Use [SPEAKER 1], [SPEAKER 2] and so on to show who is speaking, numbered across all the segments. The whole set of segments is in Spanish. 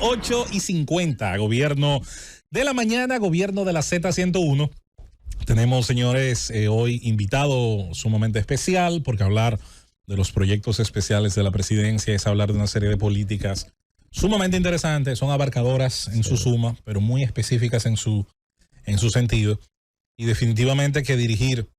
[SPEAKER 1] 8:50, gobierno de la mañana, gobierno de la Z101. Tenemos, señores, hoy invitado sumamente especial, porque hablar de los proyectos especiales de la presidencia es hablar de una serie de políticas sumamente interesantes, son abarcadoras en su suma, pero muy específicas en su sentido. Y definitivamente que dirigir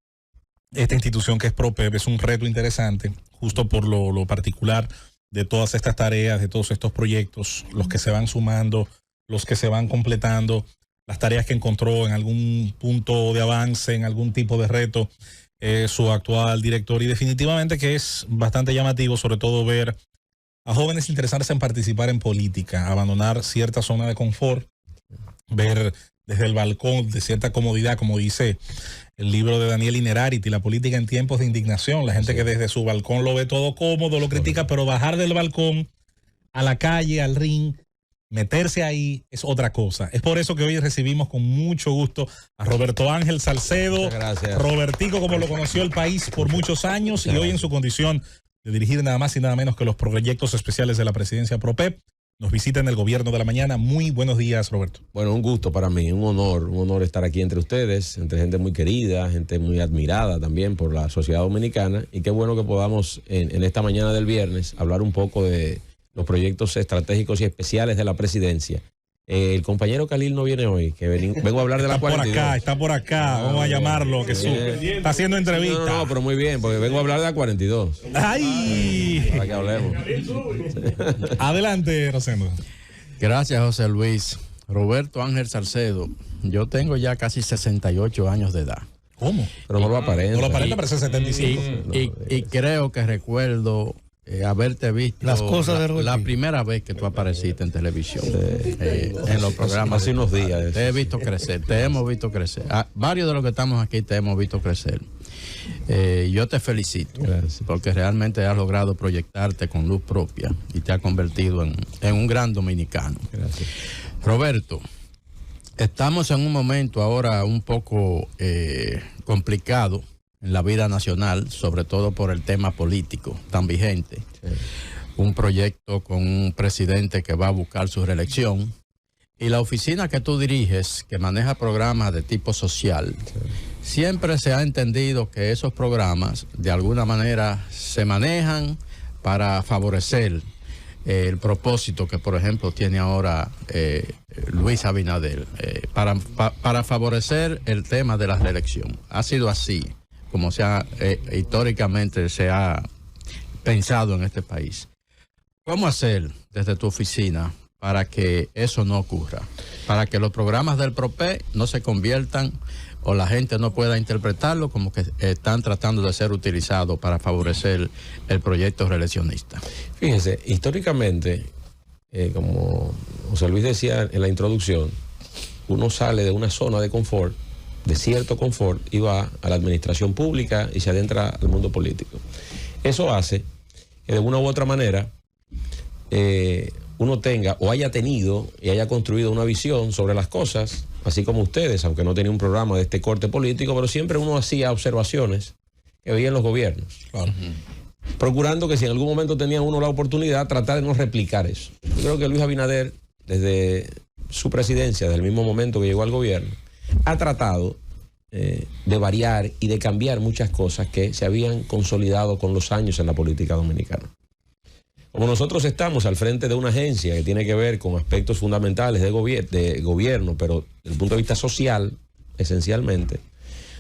[SPEAKER 1] esta institución que es PROPEP es un reto interesante, justo por lo particular de todas estas tareas, de todos estos proyectos, los que se van sumando, los que se van completando, las tareas que encontró en algún punto de avance, en algún tipo de reto, su actual director. Y definitivamente que es bastante llamativo, sobre todo ver a jóvenes interesarse en participar en política, abandonar cierta zona de confort, ver desde el balcón de cierta comodidad, como dice el libro de Daniel Innerarity, la política en tiempos de indignación, la gente que desde su balcón lo ve todo cómodo, lo critica, pero bajar del balcón a la calle, al ring, meterse ahí es otra cosa. Es por eso que hoy recibimos con mucho gusto a Roberto Ángel Salcedo.
[SPEAKER 2] Gracias.
[SPEAKER 1] Robertico, como lo conoció el país por muchos años, y hoy en su condición de dirigir nada más y nada menos que los proyectos especiales de la presidencia PROPEP, nos visita en el gobierno de la mañana. Muy buenos días, Roberto.
[SPEAKER 2] Bueno, un gusto para mí, un honor estar aquí entre ustedes, entre gente muy querida, gente muy admirada también por la sociedad dominicana, y qué bueno que podamos en esta mañana del viernes hablar un poco de los proyectos estratégicos y especiales de la presidencia. El compañero Khalil no viene hoy, que vengo a hablar de la 42.
[SPEAKER 1] Está por acá, vamos a llamarlo, que está haciendo entrevista.
[SPEAKER 2] No, pero muy bien, porque vengo a hablar de la 42.
[SPEAKER 1] ¡Ay!
[SPEAKER 2] Para que hablemos.
[SPEAKER 1] Adelante, Rosendo.
[SPEAKER 3] Gracias, José Luis. Roberto Ángel Salcedo, yo tengo ya casi 68 años de edad.
[SPEAKER 1] ¿Cómo?
[SPEAKER 2] Pero no lo aparenta.
[SPEAKER 1] No lo aparenta, parece 75.
[SPEAKER 3] Y creo que recuerdo haberte visto
[SPEAKER 4] las cosas de
[SPEAKER 3] la primera vez que tú apareciste en televisión, en los programas.
[SPEAKER 2] Hace unos días.
[SPEAKER 3] Te he visto crecer, te hemos visto crecer. Varios de los que estamos aquí te hemos visto crecer. Yo te felicito.
[SPEAKER 2] Gracias.
[SPEAKER 3] Porque realmente has logrado proyectarte con luz propia y te has convertido en un gran dominicano.
[SPEAKER 2] Gracias.
[SPEAKER 3] Roberto, estamos en un momento ahora un poco complicado en la vida nacional, sobre todo por el tema político tan vigente.
[SPEAKER 2] Sí.
[SPEAKER 3] Un proyecto con un presidente que va a buscar su reelección, y la oficina que tú diriges, que maneja programas de tipo social, siempre se ha entendido que esos programas de alguna manera se manejan para favorecer el propósito que, por ejemplo, tiene ahora Luis Abinader, para favorecer el tema de la reelección. Ha sido así como históricamente se ha pensado en este país. ¿Cómo hacer desde tu oficina para que eso no ocurra? Para que los programas del PROPEP no se conviertan, o la gente no pueda interpretarlo como que están tratando de ser utilizados para favorecer el proyecto reeleccionista.
[SPEAKER 2] Fíjense, históricamente, como José Luis decía en la introducción, uno sale de una zona de confort, de cierto confort, y va a la administración pública y se adentra al mundo político. Eso hace que de una u otra manera uno tenga o haya tenido y haya construido una visión sobre las cosas, así como ustedes, aunque no tenía un programa de este corte político, pero siempre uno hacía observaciones que veían los gobiernos. Claro. Procurando que si en algún momento tenía uno la oportunidad, tratar de no replicar eso. Yo creo que Luis Abinader, desde su presidencia, desde el mismo momento que llegó al gobierno, ha tratado de variar y de cambiar muchas cosas que se habían consolidado con los años en la política dominicana. Como nosotros estamos al frente de una agencia que tiene que ver con aspectos fundamentales de gobierno, pero desde el punto de vista social, esencialmente,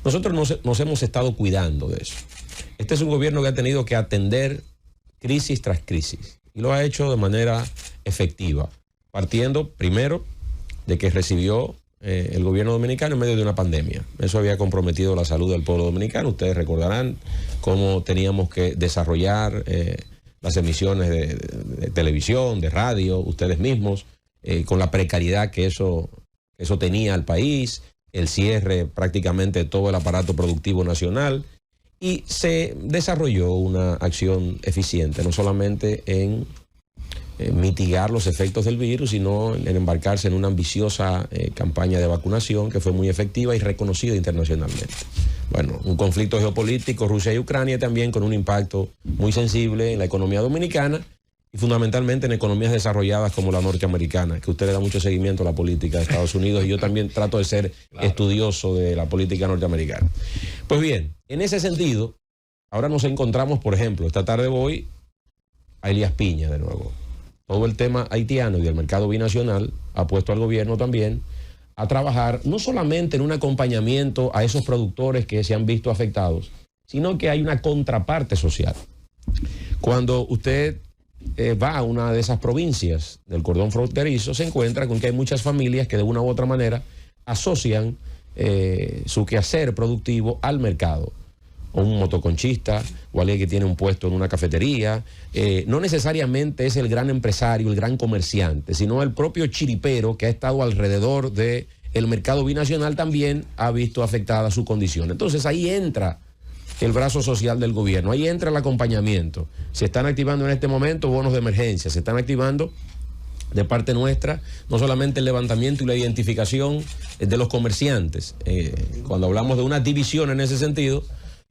[SPEAKER 2] nosotros nos hemos estado cuidando de eso. Este es un gobierno que ha tenido que atender crisis tras crisis, y lo ha hecho de manera efectiva, partiendo primero de que recibió el gobierno dominicano en medio de una pandemia. Eso había comprometido la salud del pueblo dominicano. Ustedes recordarán cómo teníamos que desarrollar las emisiones de televisión, de radio, ustedes mismos, con la precariedad que eso tenía al país, el cierre prácticamente de todo el aparato productivo nacional, y se desarrolló una acción eficiente, no solamente en mitigar los efectos del virus, sino en embarcarse en una ambiciosa campaña de vacunación que fue muy efectiva y reconocida internacionalmente. Bueno, un conflicto geopolítico, Rusia y Ucrania, también con un impacto muy sensible en la economía dominicana, y fundamentalmente en economías desarrolladas como la norteamericana, que usted le da mucho seguimiento a la política de Estados Unidos y yo también trato de ser estudioso de la política norteamericana. Pues bien, en ese sentido, ahora nos encontramos, por ejemplo, esta tarde voy a Elías Piña de nuevo. Todo el tema haitiano y del mercado binacional ha puesto al gobierno también a trabajar no solamente en un acompañamiento a esos productores que se han visto afectados, sino que hay una contraparte social. Cuando usted va a una de esas provincias del cordón fronterizo, se encuentra con que hay muchas familias que de una u otra manera asocian su quehacer productivo al mercado. O un motoconchista, o alguien que tiene un puesto en una cafetería. No necesariamente es el gran empresario, el gran comerciante, sino el propio chiripero que ha estado alrededor del mercado binacional también ha visto afectada su condición. Entonces ahí entra el brazo social del gobierno, ahí entra el acompañamiento. Se están activando en este momento bonos de emergencia, se están activando de parte nuestra no solamente el levantamiento y la identificación de los comerciantes. Cuando hablamos de una división en ese sentido,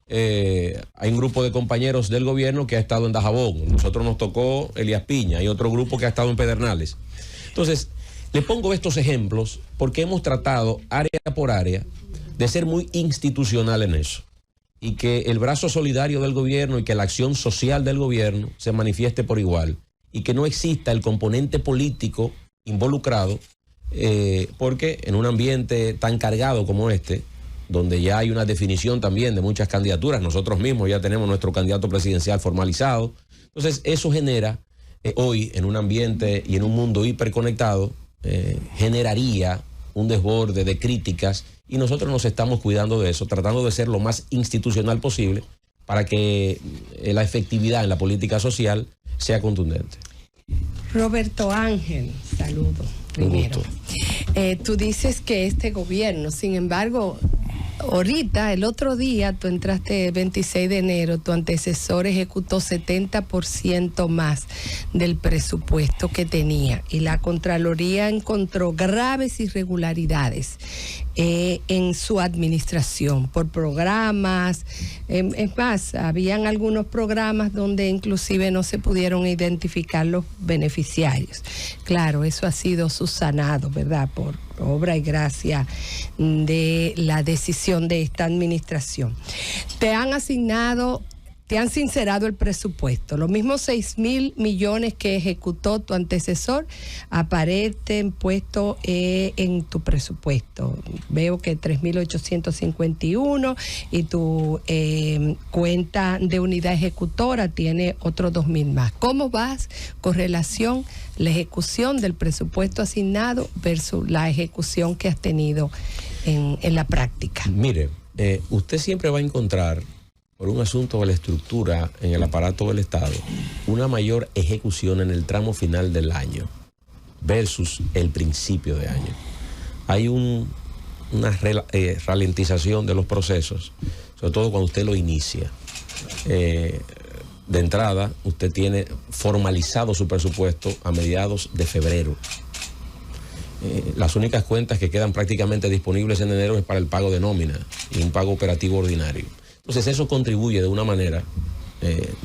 [SPEAKER 2] hay un grupo de compañeros del gobierno que ha estado en Dajabón, nosotros nos tocó Elías Piña, hay otro grupo que ha estado en Pedernales. Entonces, le pongo estos ejemplos porque hemos tratado área por área de ser muy institucional en eso y que el brazo solidario del gobierno y que la acción social del gobierno se manifieste por igual y que no exista el componente político involucrado, porque en un ambiente tan cargado como este, donde ya hay una definición también de muchas candidaturas, nosotros mismos ya tenemos nuestro candidato presidencial formalizado, entonces eso genera hoy en un ambiente y en un mundo hiperconectado, generaría un desborde de críticas y nosotros nos estamos cuidando de eso, tratando de ser lo más institucional posible para que la efectividad en la política social sea contundente.
[SPEAKER 4] Roberto Ángel, saludo primero. Tú dices que este gobierno, sin embargo, ahorita, el otro día, tú entraste el 26 de enero, tu antecesor ejecutó 70% más del presupuesto que tenía y la Contraloría encontró graves irregularidades en su administración por programas. Es más, habían algunos programas donde inclusive no se pudieron identificar los beneficiarios. Claro, eso ha sido subsanado, ¿verdad?, por obra y gracia de la decisión de esta administración. Te han sincerado el presupuesto. Los mismos 6.000 millones que ejecutó tu antecesor aparecen puestos en tu presupuesto. Veo que 3.851 y tu cuenta de unidad ejecutora tiene otros 2.000 más. ¿Cómo vas con relación la ejecución del presupuesto asignado versus la ejecución que has tenido en la práctica?
[SPEAKER 2] Mire, usted siempre va a encontrar, por un asunto de la estructura en el aparato del Estado, una mayor ejecución en el tramo final del año versus el principio de año. Hay una ralentización de los procesos, sobre todo cuando usted lo inicia. De entrada, usted tiene formalizado su presupuesto a mediados de febrero. Las únicas cuentas que quedan prácticamente disponibles en enero es para el pago de nómina y un pago operativo ordinario. Entonces eso contribuye de una manera,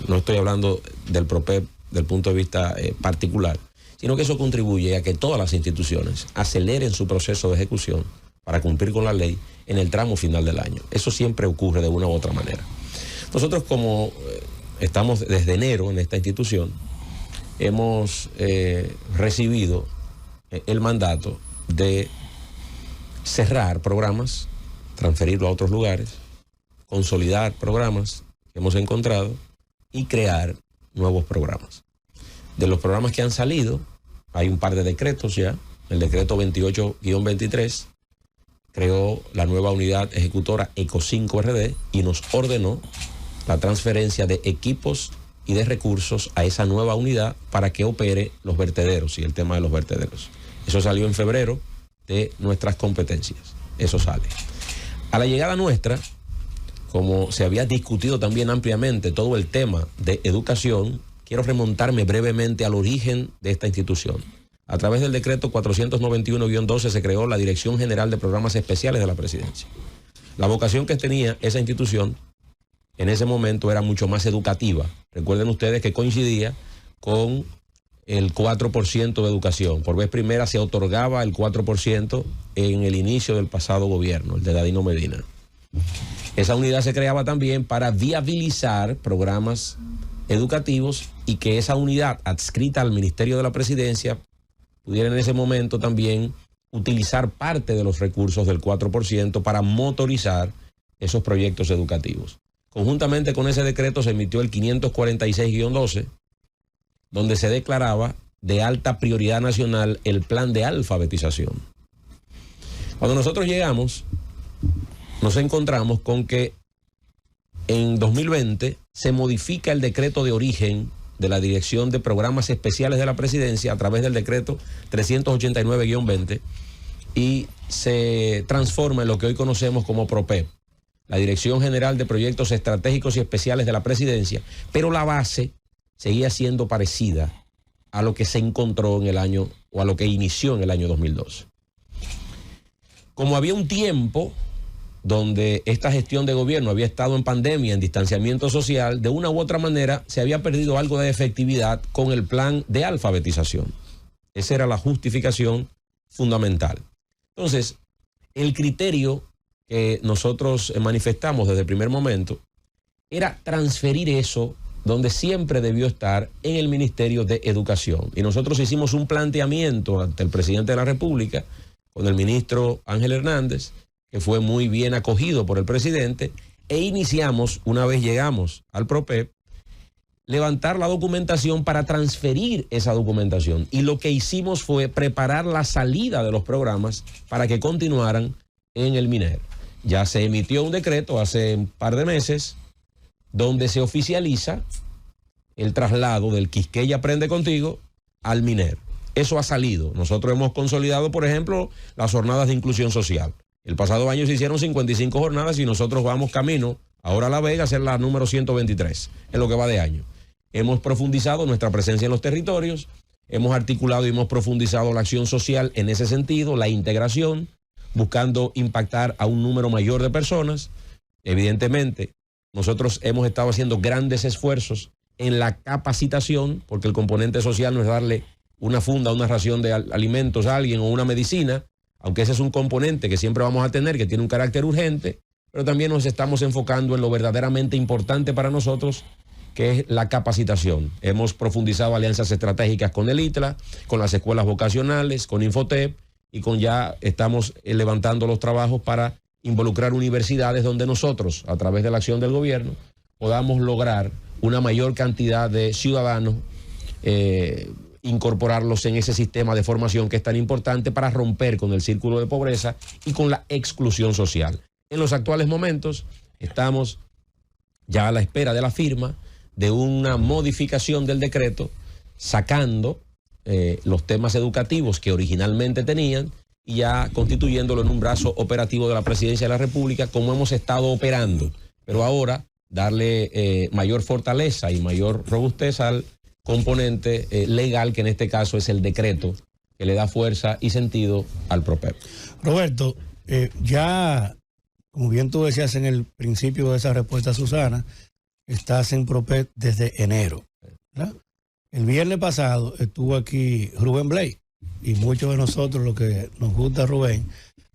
[SPEAKER 2] no estoy hablando del PROPEP del punto de vista particular, sino que eso contribuye a que todas las instituciones aceleren su proceso de ejecución para cumplir con la ley en el tramo final del año. Eso siempre ocurre de una u otra manera. Nosotros, como estamos desde enero en esta institución, hemos recibido el mandato de cerrar programas, transferirlo a otros lugares, consolidar programas que hemos encontrado y crear nuevos programas. De los programas que han salido, hay un par de decretos ya. El decreto 28-23 creó la nueva unidad ejecutora ECO5 RD y nos ordenó la transferencia de equipos y de recursos a esa nueva unidad para que opere los vertederos y el tema de los vertederos. Eso salió en febrero de nuestras competencias. Eso sale. A la llegada nuestra, como se había discutido también ampliamente todo el tema de educación, quiero remontarme brevemente al origen de esta institución. A través del decreto 491-12 se creó la Dirección General de Programas Especiales de la Presidencia. La vocación que tenía esa institución en ese momento era mucho más educativa. Recuerden ustedes que coincidía con el 4% de educación. Por vez primera se otorgaba el 4% en el inicio del pasado gobierno, el de Danilo Medina. Esa unidad se creaba también para viabilizar programas educativos y que esa unidad adscrita al Ministerio de la Presidencia pudiera en ese momento también utilizar parte de los recursos del 4% para motorizar esos proyectos educativos. Conjuntamente con ese decreto se emitió el 546-12, donde se declaraba de alta prioridad nacional el plan de alfabetización. Cuando nosotros llegamos, nos encontramos con que en 2020 se modifica el decreto de origen de la Dirección de Programas Especiales de la Presidencia a través del decreto 389-20 y se transforma en lo que hoy conocemos como PROPEP, la Dirección General de Proyectos Estratégicos y Especiales de la Presidencia, pero la base seguía siendo parecida a lo que se encontró en el año, o a lo que inició en el año 2012. Como había un tiempo donde esta gestión de gobierno había estado en pandemia, en distanciamiento social, de una u otra manera se había perdido algo de efectividad con el plan de alfabetización. Esa era la justificación fundamental. Entonces, el criterio que nosotros manifestamos desde el primer momento era transferir eso donde siempre debió estar, en el Ministerio de Educación. Y nosotros hicimos un planteamiento ante el presidente de la República, con el ministro Ángel Hernández, que fue muy bien acogido por el presidente, e iniciamos, una vez llegamos al PROPEP, levantar la documentación para transferir esa documentación. Y lo que hicimos fue preparar la salida de los programas para que continuaran en el MINER. Ya se emitió un decreto hace un par de meses donde se oficializa el traslado del Quisqueya Aprende Contigo al MINER. Eso ha salido. Nosotros hemos consolidado, por ejemplo, las jornadas de inclusión social. El pasado año se hicieron 55 jornadas y nosotros vamos camino ahora a La Vega a hacer la número 123 en lo que va de año. Hemos profundizado nuestra presencia en los territorios, hemos articulado y hemos profundizado la acción social en ese sentido, la integración, buscando impactar a un número mayor de personas. Evidentemente, nosotros hemos estado haciendo grandes esfuerzos en la capacitación, porque el componente social no es darle una funda, una ración de alimentos a alguien o una medicina, aunque ese es un componente que siempre vamos a tener, que tiene un carácter urgente, pero también nos estamos enfocando en lo verdaderamente importante para nosotros, que es la capacitación. Hemos profundizado alianzas estratégicas con el ITLA, con las escuelas vocacionales, con Infotep, y con ya estamos levantando los trabajos para involucrar universidades donde nosotros, a través de la acción del gobierno, podamos lograr una mayor cantidad de ciudadanos, incorporarlos en ese sistema de formación que es tan importante para romper con el círculo de pobreza y con la exclusión social. En los actuales momentos estamos ya a la espera de la firma de una modificación del decreto, sacando los temas educativos que originalmente tenían y ya constituyéndolo en un brazo operativo de la Presidencia de la República, como hemos estado operando, pero ahora darle mayor fortaleza y mayor robustez al componente legal, que en este caso es el decreto, que le da fuerza y sentido al PROPEP.
[SPEAKER 5] Roberto, ya, como bien tú decías en el principio de esa respuesta, Susana, estás en PROPEP desde enero, ¿verdad? El viernes pasado estuvo aquí Rubén Blay, y muchos de nosotros, lo que nos gusta a Rubén,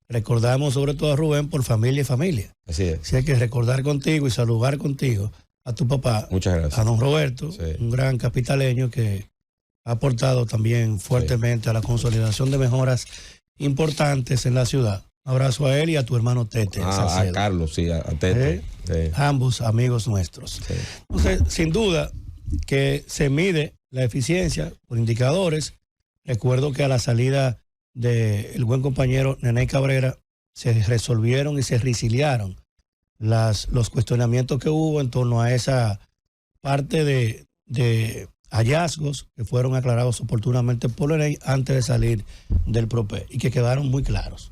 [SPEAKER 5] recordamos sobre todo a Rubén por familia y familia.
[SPEAKER 2] Así es.
[SPEAKER 5] Así hay que recordar contigo y saludar contigo a tu papá.
[SPEAKER 2] Muchas gracias.
[SPEAKER 5] A don Roberto,
[SPEAKER 2] sí,
[SPEAKER 5] un gran capitaleño que ha aportado también fuertemente, sí, a la consolidación de mejoras importantes en la ciudad. Un abrazo a él y a tu hermano Tete.
[SPEAKER 2] A Carlos, sí, a Tete. Sí.
[SPEAKER 5] Ambos amigos nuestros. Sí. Entonces, sin duda que se mide la eficiencia por indicadores. Recuerdo que a la salida del buen compañero Nené Cabrera se resolvieron y se resiliaron los cuestionamientos que hubo en torno a esa parte de hallazgos que fueron aclarados oportunamente por la ley antes de salir del PROPEP y que quedaron muy claros.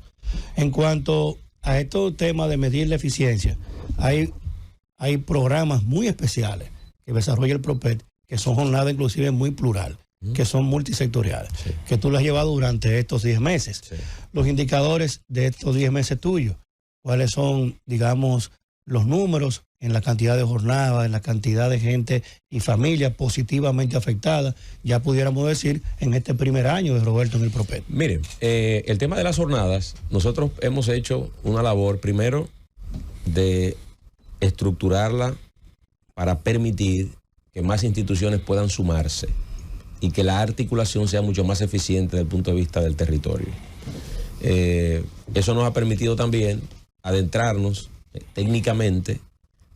[SPEAKER 5] En cuanto a estos temas de medir la eficiencia, hay programas muy especiales que desarrolla el PROPEP, que son jornadas inclusive muy plural, que son multisectoriales, sí, que tú las has llevado durante estos 10 meses. Sí. Los indicadores de estos 10 meses tuyos, cuáles son, digamos, los números en la cantidad de jornadas, en la cantidad de gente y familias positivamente afectadas, ya pudiéramos decir, en este primer año de Roberto en el Propet?
[SPEAKER 2] Miren, el tema de las jornadas, nosotros hemos hecho una labor primero de estructurarla para permitir que más instituciones puedan sumarse y que la articulación sea mucho más eficiente desde el punto de vista del territorio. Eso nos ha permitido también adentrarnos técnicamente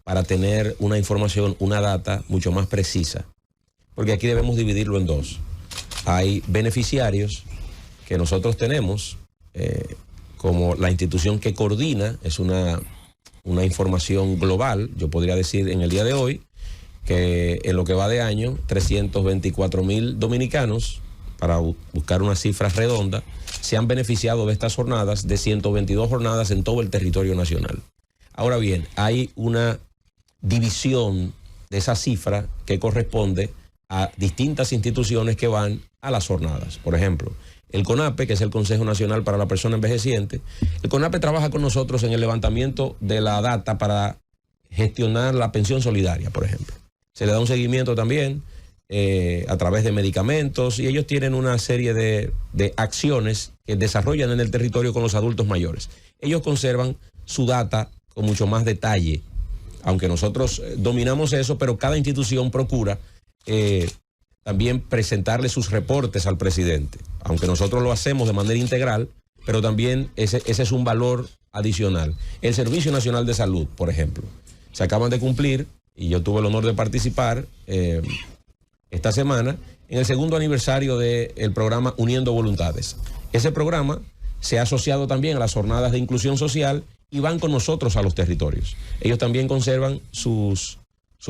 [SPEAKER 2] para tener una información, una data mucho más precisa, porque aquí debemos dividirlo en dos. Hay beneficiarios que nosotros tenemos, como la institución que coordina, es una información global. Yo podría decir en el día de hoy que en lo que va de año, 324,000 dominicanos, para buscar una cifra redonda, se han beneficiado de estas jornadas, de 122 jornadas en todo el territorio nacional. Ahora bien, hay una división de esa cifra que corresponde a distintas instituciones que van a las jornadas. Por ejemplo, el CONAPE, que es el Consejo Nacional para la Persona Envejeciente, el CONAPE trabaja con nosotros en el levantamiento de la data para gestionar la pensión solidaria, por ejemplo. Se le da un seguimiento también a través de medicamentos, y ellos tienen una serie de acciones que desarrollan en el territorio con los adultos mayores. Ellos conservan su data con mucho más detalle, aunque nosotros dominamos eso, pero cada institución procura también presentarle sus reportes al presidente, aunque nosotros lo hacemos de manera integral, pero también ese es un valor adicional. El Servicio Nacional de Salud, por ejemplo, se acaban de cumplir, y yo tuve el honor de participar esta semana en el segundo aniversario del programa Uniendo Voluntades. Ese programa se ha asociado también a las jornadas de inclusión social y van con nosotros a los territorios. Ellos también conservan su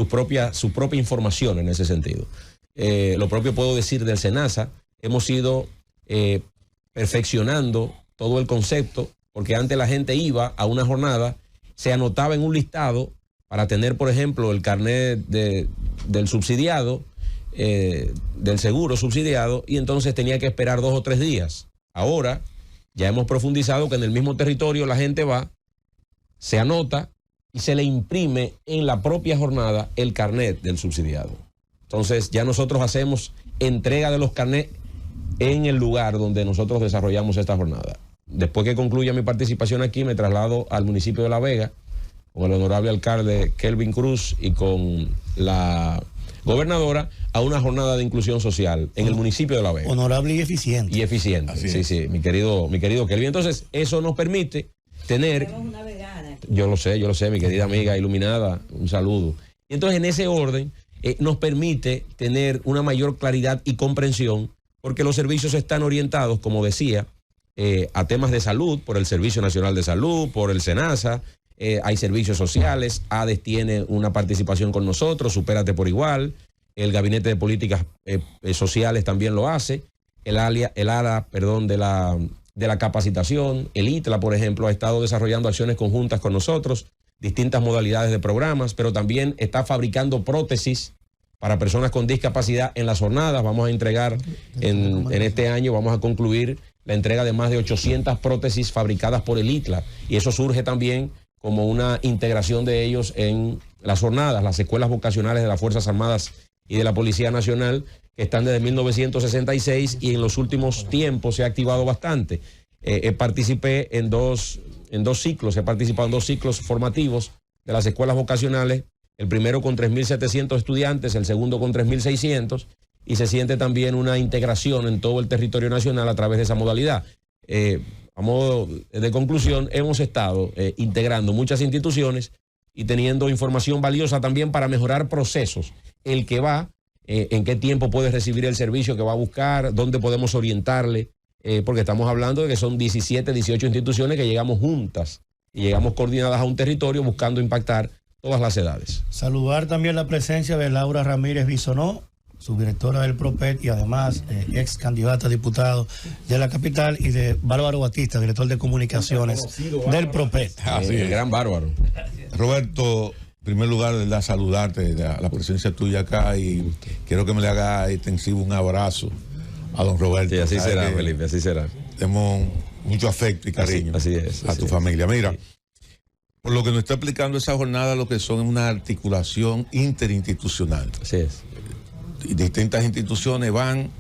[SPEAKER 2] propia información en ese sentido. Lo propio puedo decir del SENASA. Hemos ido perfeccionando todo el concepto, porque antes la gente iba a una jornada, se anotaba en un listado para tener, por ejemplo, el carnet del subsidiado, del seguro subsidiado, y entonces tenía que esperar 2 o 3 días. Ahora ya hemos profundizado que en el mismo territorio la gente va, se anota y se le imprime en la propia jornada el carnet del subsidiado. Entonces ya nosotros hacemos entrega de los carnets en el lugar donde nosotros desarrollamos esta jornada. Después que concluya mi participación aquí, me traslado al municipio de La Vega con el honorable alcalde Kelvin Cruz y con la gobernadora a una jornada de inclusión social en el municipio de La Vega.
[SPEAKER 5] Honorable y eficiente.
[SPEAKER 2] Y eficiente, sí, mi querido Kelvin. Entonces, eso nos permite tener... Yo lo sé, mi querida amiga iluminada, un saludo. Y entonces, en ese orden, nos permite tener una mayor claridad y comprensión, porque los servicios están orientados, como decía, a temas de salud, por el Servicio Nacional de Salud, por el SENASA, hay servicios sociales, ADES tiene una participación con nosotros, Supérate por Igual, el Gabinete de Políticas Sociales también lo hace, el ARA de la capacitación, el ITLA, por ejemplo, ha estado desarrollando acciones conjuntas con nosotros, distintas modalidades de programas, pero también está fabricando prótesis para personas con discapacidad en las jornadas. Vamos a entregar en este año, vamos a concluir la entrega de más de 800 prótesis fabricadas por el ITLA, y eso surge también como una integración de ellos en las jornadas, las escuelas vocacionales de las Fuerzas Armadas y de la Policía Nacional, que están desde 1966 y en los últimos tiempos se ha activado bastante. Participé en dos ciclos, he participado en 2 ciclos formativos de las escuelas vocacionales, el primero con 3.700 estudiantes, el segundo con 3.600, y se siente también una integración en todo el territorio nacional a través de esa modalidad. A modo de conclusión, hemos estado integrando muchas instituciones y teniendo información valiosa también para mejorar procesos. El que va, en qué tiempo puede recibir el servicio que va a buscar, dónde podemos orientarle, porque estamos hablando de que son 17, 18 instituciones que llegamos juntas y llegamos coordinadas a un territorio buscando impactar todas las edades.
[SPEAKER 5] Saludar también la presencia de Laura Ramírez Bisonó, subdirectora del PROPET y además ex candidata a diputado de la capital, y de Bárbaro Batista, director de comunicaciones del PROPET.
[SPEAKER 2] El gran Bárbaro.
[SPEAKER 6] Roberto, en primer lugar, de verdad, saludarte, la presencia tuya acá, y quiero que me le haga extensivo un abrazo a don Roberto.
[SPEAKER 2] Sí, así será, Felipe, así será.
[SPEAKER 6] Tenemos mucho afecto y cariño
[SPEAKER 2] así es,
[SPEAKER 6] a tu familia. Mira,
[SPEAKER 2] sí.
[SPEAKER 6] Por lo que nos está explicando esa jornada, lo que son una articulación interinstitucional.
[SPEAKER 2] Así es.
[SPEAKER 6] Y distintas instituciones van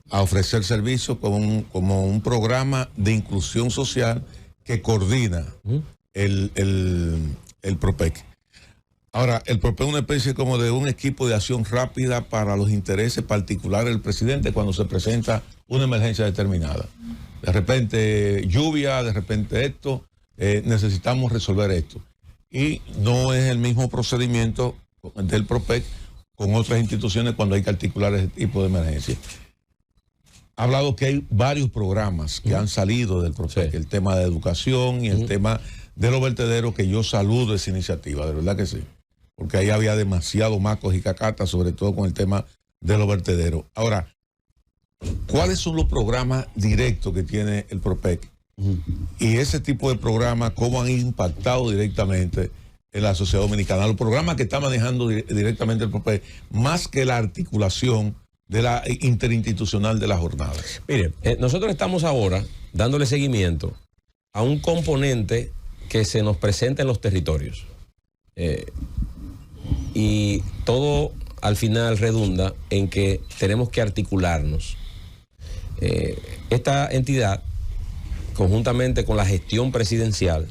[SPEAKER 6] a ofrecer servicios como un programa de inclusión social que coordina el PROPEC. Ahora, el PROPEC es una especie como de un equipo de acción rápida para los intereses particulares del presidente cuando se presenta una emergencia determinada. De repente lluvia, de repente esto, necesitamos resolver esto. Y no es el mismo procedimiento del PROPEC con otras instituciones cuando hay que articular ese tipo de emergencia. Ha hablado que hay varios programas que han salido del PROPEC, sí. El tema de educación y el tema de los vertederos, que yo saludo esa iniciativa, de verdad que sí. Porque ahí había demasiado macos y cacatas, sobre todo con el tema de los vertederos. Ahora, ¿cuáles son los programas directos que tiene el PROPEC? Y ese tipo de programas, ¿cómo han impactado directamente en la sociedad dominicana? Los programas que está manejando directamente el PROPEC, más que la articulación de la interinstitucional de las jornadas.
[SPEAKER 2] Mire, nosotros estamos ahora dándole seguimiento a un componente que se nos presenta en los territorios. Y todo al final redunda en que tenemos que articularnos. Esta entidad, conjuntamente con la gestión presidencial,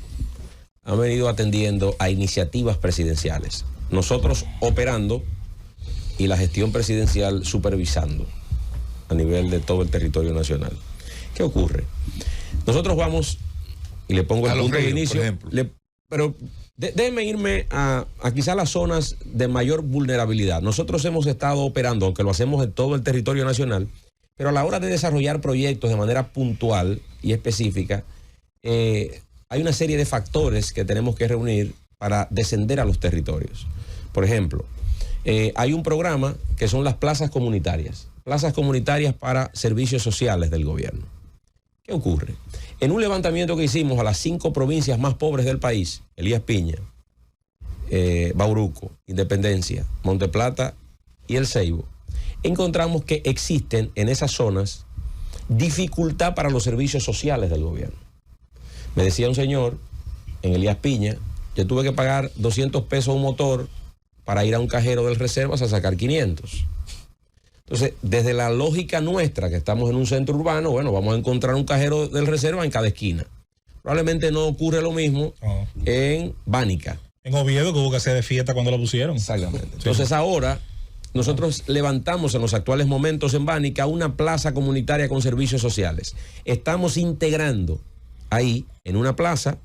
[SPEAKER 2] ha venido atendiendo a iniciativas presidenciales. Nosotros operando y la gestión presidencial supervisando a nivel de todo el territorio nacional. ¿Qué ocurre? Nosotros vamos, y le pongo el punto de inicio, pero déjenme irme a quizá las zonas de mayor vulnerabilidad. Nosotros hemos estado operando, aunque lo hacemos en todo el territorio nacional, pero a la hora de desarrollar proyectos de manera puntual y específica, hay una serie de factores que tenemos que reunir para descender a los territorios. Por ejemplo, hay un programa que son las plazas comunitarias para servicios sociales del gobierno. ¿Qué ocurre? En un levantamiento que hicimos a las 5 provincias más pobres del país, Elías Piña, Bauruco, Independencia, Monteplata y El Ceibo, encontramos que existen en esas zonas dificultad para los servicios sociales del gobierno. Me decía un señor en Elías Piña, yo tuve que pagar 200 pesos un motor para ir a un cajero del Reservas a sacar 500. Entonces, desde la lógica nuestra, que estamos en un centro urbano, bueno, vamos a encontrar un cajero del Reserva en cada esquina. Probablemente no ocurre lo mismo en Bánica.
[SPEAKER 1] En Oviedo, que hubo que hacer de fiesta cuando lo pusieron.
[SPEAKER 2] Exactamente. Entonces, ahora nosotros levantamos en los actuales momentos en Bánica una plaza comunitaria con servicios sociales. Estamos integrando ahí, en una plaza,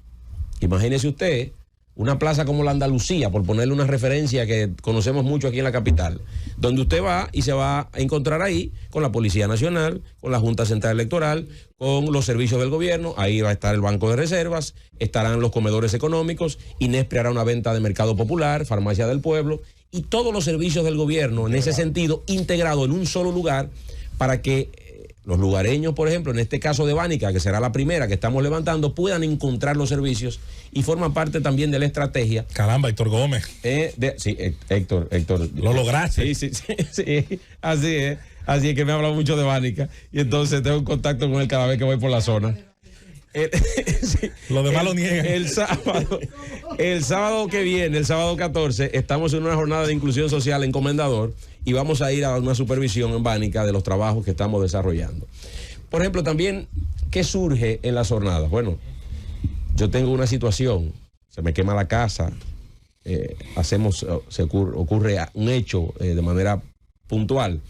[SPEAKER 2] imagínese usted, una plaza como la Andalucía, por ponerle una referencia que conocemos mucho aquí en la capital, donde usted va y se va a encontrar ahí con la Policía Nacional, con la Junta Central Electoral, con los servicios del gobierno. Ahí va a estar el Banco de Reservas, estarán los comedores económicos, Inespre hará una venta de mercado popular, Farmacia del Pueblo, y todos los servicios del gobierno en ese sentido integrado en un solo lugar para que los lugareños, por ejemplo, en este caso de Bánica, que será la primera que estamos levantando, puedan encontrar los servicios y forman parte también de la estrategia.
[SPEAKER 1] Caramba, Héctor Gómez.
[SPEAKER 2] Sí, Héctor.
[SPEAKER 1] Lo lograste.
[SPEAKER 2] Sí, así es. Así es que me habla mucho de Bánica y entonces tengo contacto con él cada vez que voy por la zona.
[SPEAKER 1] Sí, los demás lo niegan.
[SPEAKER 2] El sábado que viene, el sábado 14, estamos en una jornada de inclusión social en Comendador y vamos a ir a una supervisión en Bánica de los trabajos que estamos desarrollando. Por ejemplo, también, ¿qué surge en las jornadas? Bueno, yo tengo una situación, se me quema la casa, ocurre un hecho de manera puntual.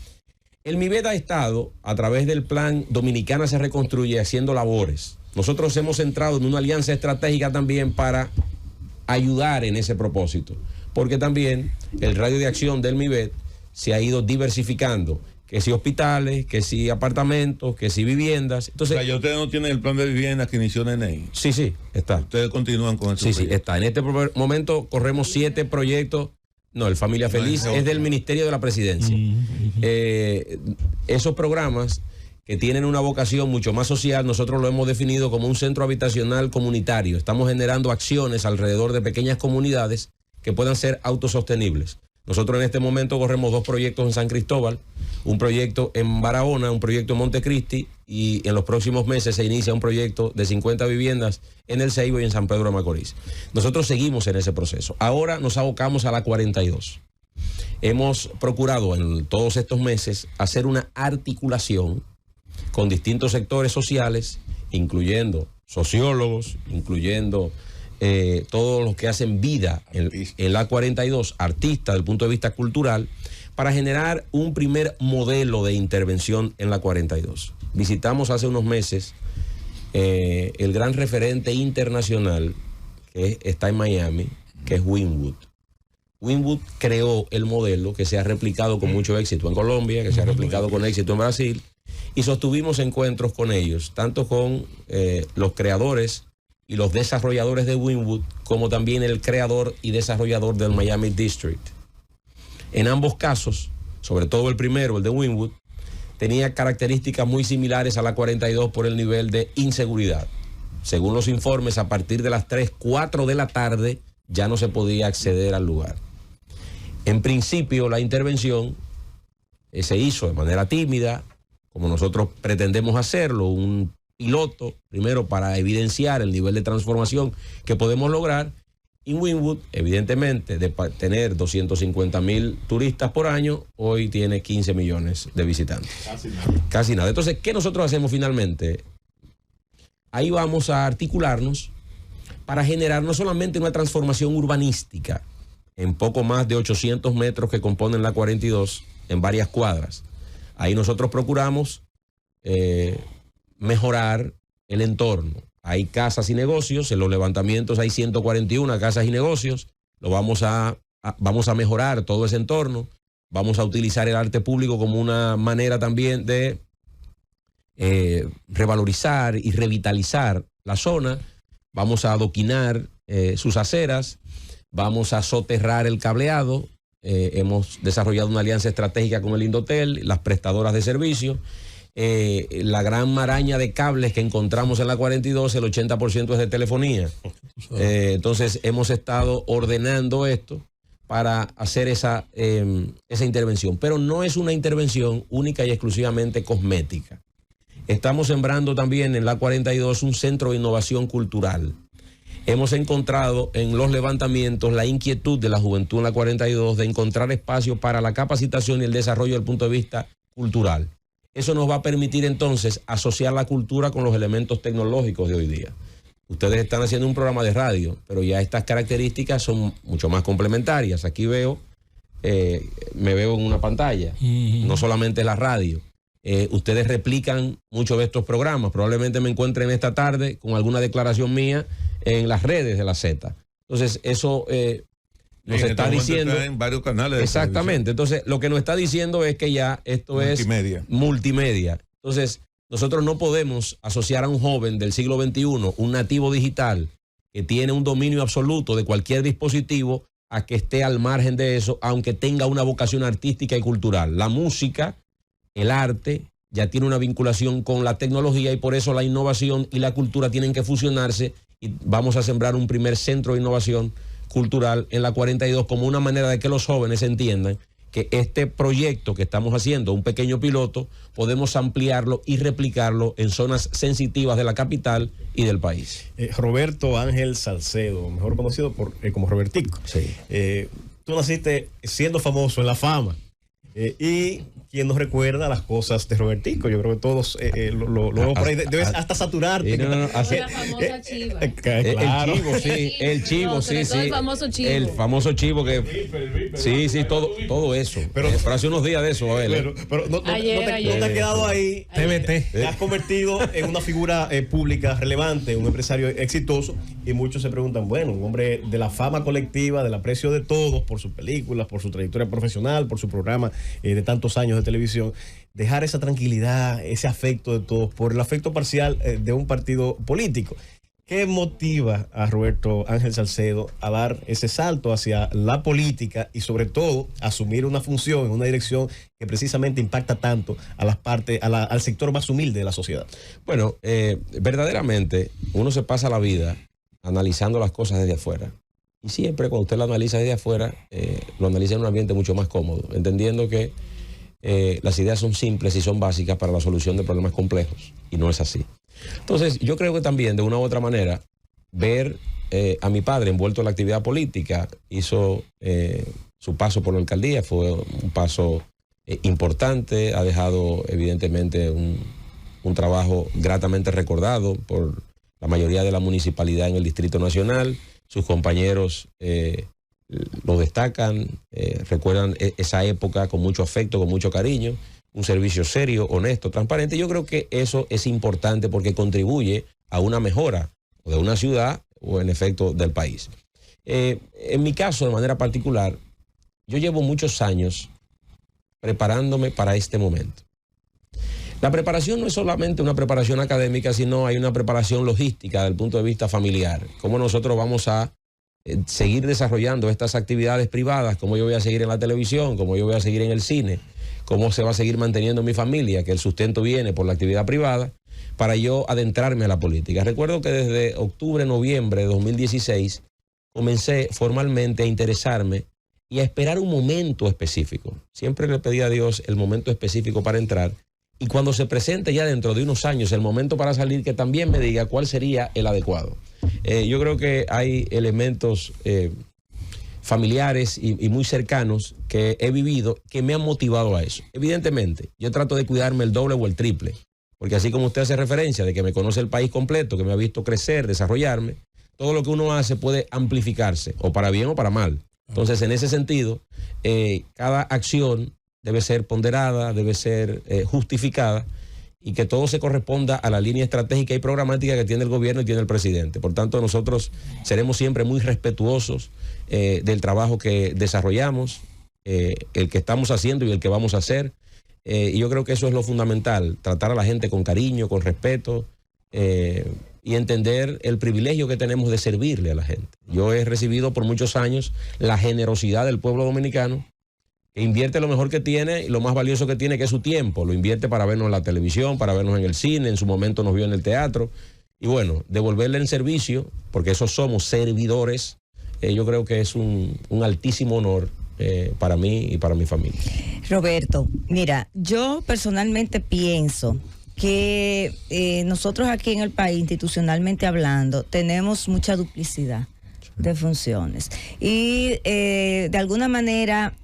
[SPEAKER 2] El MIBET ha estado, a través del plan Dominicana se reconstruye, haciendo labores. Nosotros hemos entrado en una alianza estratégica también para ayudar en ese propósito, porque también el radio de acción del MIBET se ha ido diversificando, que si hospitales, que si apartamentos, que si viviendas. Entonces,
[SPEAKER 6] o sea, ¿ya ustedes no tienen el plan de vivienda que inició Neney?
[SPEAKER 2] Sí, está.
[SPEAKER 6] Ustedes continúan con eso.
[SPEAKER 2] Sí, está. En este momento corremos 7 proyectos. No, el Familia Feliz es del Ministerio de la Presidencia. Esos programas que tienen una vocación mucho más social, nosotros lo hemos definido como un centro habitacional comunitario. Estamos generando acciones alrededor de pequeñas comunidades que puedan ser autosostenibles. Nosotros en este momento corremos 2 proyectos en San Cristóbal, un proyecto en Barahona, un proyecto en Montecristi y en los próximos meses se inicia un proyecto de 50 viviendas en El Ceibo y en San Pedro de Macorís. Nosotros seguimos en ese proceso. Ahora nos abocamos a la 42. Hemos procurado en todos estos meses hacer una articulación con distintos sectores sociales, incluyendo sociólogos, incluyendo todos los que hacen vida en la 42, artistas desde el punto de vista cultural, para generar un primer modelo de intervención en la 42. Visitamos hace unos meses el gran referente internacional que está en Miami, que es Wynwood. Wynwood creó el modelo que se ha replicado con mucho éxito en Colombia, que se ha replicado con éxito en Brasil, y sostuvimos encuentros con ellos, tanto con los creadores y los desarrolladores de Wynwood, como también el creador y desarrollador del Miami District. En ambos casos, sobre todo el primero, el de Wynwood, tenía características muy similares a la 42 por el nivel de inseguridad. Según los informes, a partir de las 3, 4 de la tarde ya no se podía acceder al lugar. En principio, la intervención se hizo de manera tímida, como nosotros pretendemos hacerlo, un piloto, primero para evidenciar el nivel de transformación que podemos lograr. Y Wynwood, evidentemente, de tener 250,000 turistas por año, hoy tiene 15 millones de visitantes. Casi nada. Entonces, ¿qué nosotros hacemos finalmente? Ahí vamos a articularnos para generar no solamente una transformación urbanística en poco más de 800 metros que componen la 42, en varias cuadras. Ahí nosotros procuramos mejorar el entorno. Hay casas y negocios, en los levantamientos hay 141 casas y negocios. Vamos a mejorar todo ese entorno. Vamos a utilizar el arte público como una manera también de revalorizar y revitalizar la zona. Vamos a adoquinar sus aceras. Vamos a soterrar el cableado. Hemos desarrollado una alianza estratégica con el Indotel, las prestadoras de servicio. La gran maraña de cables que encontramos en la 42, el 80% es de telefonía. Entonces hemos estado ordenando esto para hacer esa intervención. Pero no es una intervención única y exclusivamente cosmética. Estamos sembrando también en la 42 un centro de innovación cultural. Hemos encontrado en los levantamientos la inquietud de la juventud en la 42 de encontrar espacio para la capacitación y el desarrollo desde el punto de vista cultural. Eso nos va a permitir entonces asociar la cultura con los elementos tecnológicos de hoy día. Ustedes están haciendo un programa de radio, pero ya estas características son mucho más complementarias. Aquí me veo en una pantalla, no solamente la radio. Ustedes replican muchos de estos programas. Probablemente me encuentren esta tarde con alguna declaración mía en las redes de la Z. Entonces, eso nos está diciendo
[SPEAKER 6] en varios canales.
[SPEAKER 2] Exactamente. Entonces, lo que nos está diciendo es que ya esto es multimedia. Entonces, nosotros no podemos asociar a un joven del siglo XXI, un nativo digital, que tiene un dominio absoluto de cualquier dispositivo, a que esté al margen de eso, aunque tenga una vocación artística y cultural. La música, el arte, ya tiene una vinculación con la tecnología y por eso la innovación y la cultura tienen que fusionarse y vamos a sembrar un primer centro de innovación cultural en la 42 como una manera de que los jóvenes entiendan que este proyecto que estamos haciendo, un pequeño piloto, podemos ampliarlo y replicarlo en zonas sensitivas de la capital y del país.
[SPEAKER 7] Roberto Ángel Salcedo, mejor conocido como Robertico.
[SPEAKER 2] Sí.
[SPEAKER 7] Tú naciste siendo famoso en la fama. Y quien nos recuerda las cosas de Robertico, yo creo que todos lo por ahí debes hasta saturarte.
[SPEAKER 8] La famosa chiva.
[SPEAKER 7] Claro.
[SPEAKER 2] El chivo, sí.
[SPEAKER 8] El famoso chivo.
[SPEAKER 2] El famoso chivo que... Sí, todo eso. Pero hace unos días de eso, a ver.
[SPEAKER 7] Pero no te ha quedado ahí.
[SPEAKER 1] TBT.
[SPEAKER 7] Te has convertido en una figura pública relevante, un empresario exitoso, y muchos se preguntan, bueno, un hombre de la fama colectiva, del aprecio de todos, por sus películas, por su trayectoria profesional, por su programa de tantos años de televisión, dejar esa tranquilidad, ese afecto de todos por el afecto parcial de un partido político. ¿Qué motiva a Roberto Ángel Salcedo a dar ese salto hacia la política y sobre todo asumir una función en una dirección que precisamente impacta tanto a las partes, al sector más humilde de la sociedad?
[SPEAKER 2] Bueno, verdaderamente uno se pasa la vida analizando las cosas desde afuera. Y siempre cuando usted lo analiza desde afuera, lo analiza en un ambiente mucho más cómodo, entendiendo que las ideas son simples y son básicas para la solución de problemas complejos, y no es así. Entonces, yo creo que también, de una u otra manera, ver a mi padre envuelto en la actividad política, hizo su paso por la alcaldía, fue un paso importante, ha dejado evidentemente un trabajo gratamente recordado por la mayoría de la municipalidad en el Distrito Nacional. Sus compañeros lo destacan, recuerdan esa época con mucho afecto, con mucho cariño, un servicio serio, honesto, transparente. Yo creo que eso es importante porque contribuye a una mejora de una ciudad o en efecto del país. En mi caso, de manera particular, yo llevo muchos años preparándome para este momento. La preparación no es solamente una preparación académica, sino hay una preparación logística desde el punto de vista familiar. Cómo nosotros vamos a seguir desarrollando estas actividades privadas, cómo yo voy a seguir en la televisión, cómo yo voy a seguir en el cine, cómo se va a seguir manteniendo mi familia, que el sustento viene por la actividad privada, para yo adentrarme a la política. Recuerdo que desde octubre, noviembre de 2016 comencé formalmente a interesarme y a esperar un momento específico. Siempre le pedí a Dios el momento específico para entrar, y cuando se presente ya dentro de unos años el momento para salir, que también me diga cuál sería el adecuado. Yo creo que hay elementos familiares y muy cercanos que he vivido que me han motivado a eso. Evidentemente, yo trato de cuidarme el doble o el triple, porque así como usted hace referencia de que me conoce el país completo, que me ha visto crecer, desarrollarme, todo lo que uno hace puede amplificarse, o para bien o para mal. Entonces, en ese sentido, cada acción debe ser ponderada, debe ser justificada, y que todo se corresponda a la línea estratégica y programática que tiene el gobierno y tiene el presidente. Por tanto, nosotros seremos siempre muy respetuosos del trabajo que desarrollamos, el que estamos haciendo y el que vamos a hacer. Y yo creo que eso es lo fundamental, tratar a la gente con cariño, con respeto, y entender el privilegio que tenemos de servirle a la gente. Yo he recibido por muchos años la generosidad del pueblo dominicano, que invierte lo mejor que tiene y lo más valioso que tiene, que es su tiempo. Lo invierte para vernos en la televisión, para vernos en el cine, en su momento nos vio en el teatro. Y bueno, devolverle en servicio, porque esos somos servidores, yo creo que es un altísimo honor para mí y para mi familia.
[SPEAKER 9] Roberto, mira, yo personalmente pienso que nosotros aquí en el país, institucionalmente hablando, tenemos mucha duplicidad de funciones, y de alguna manera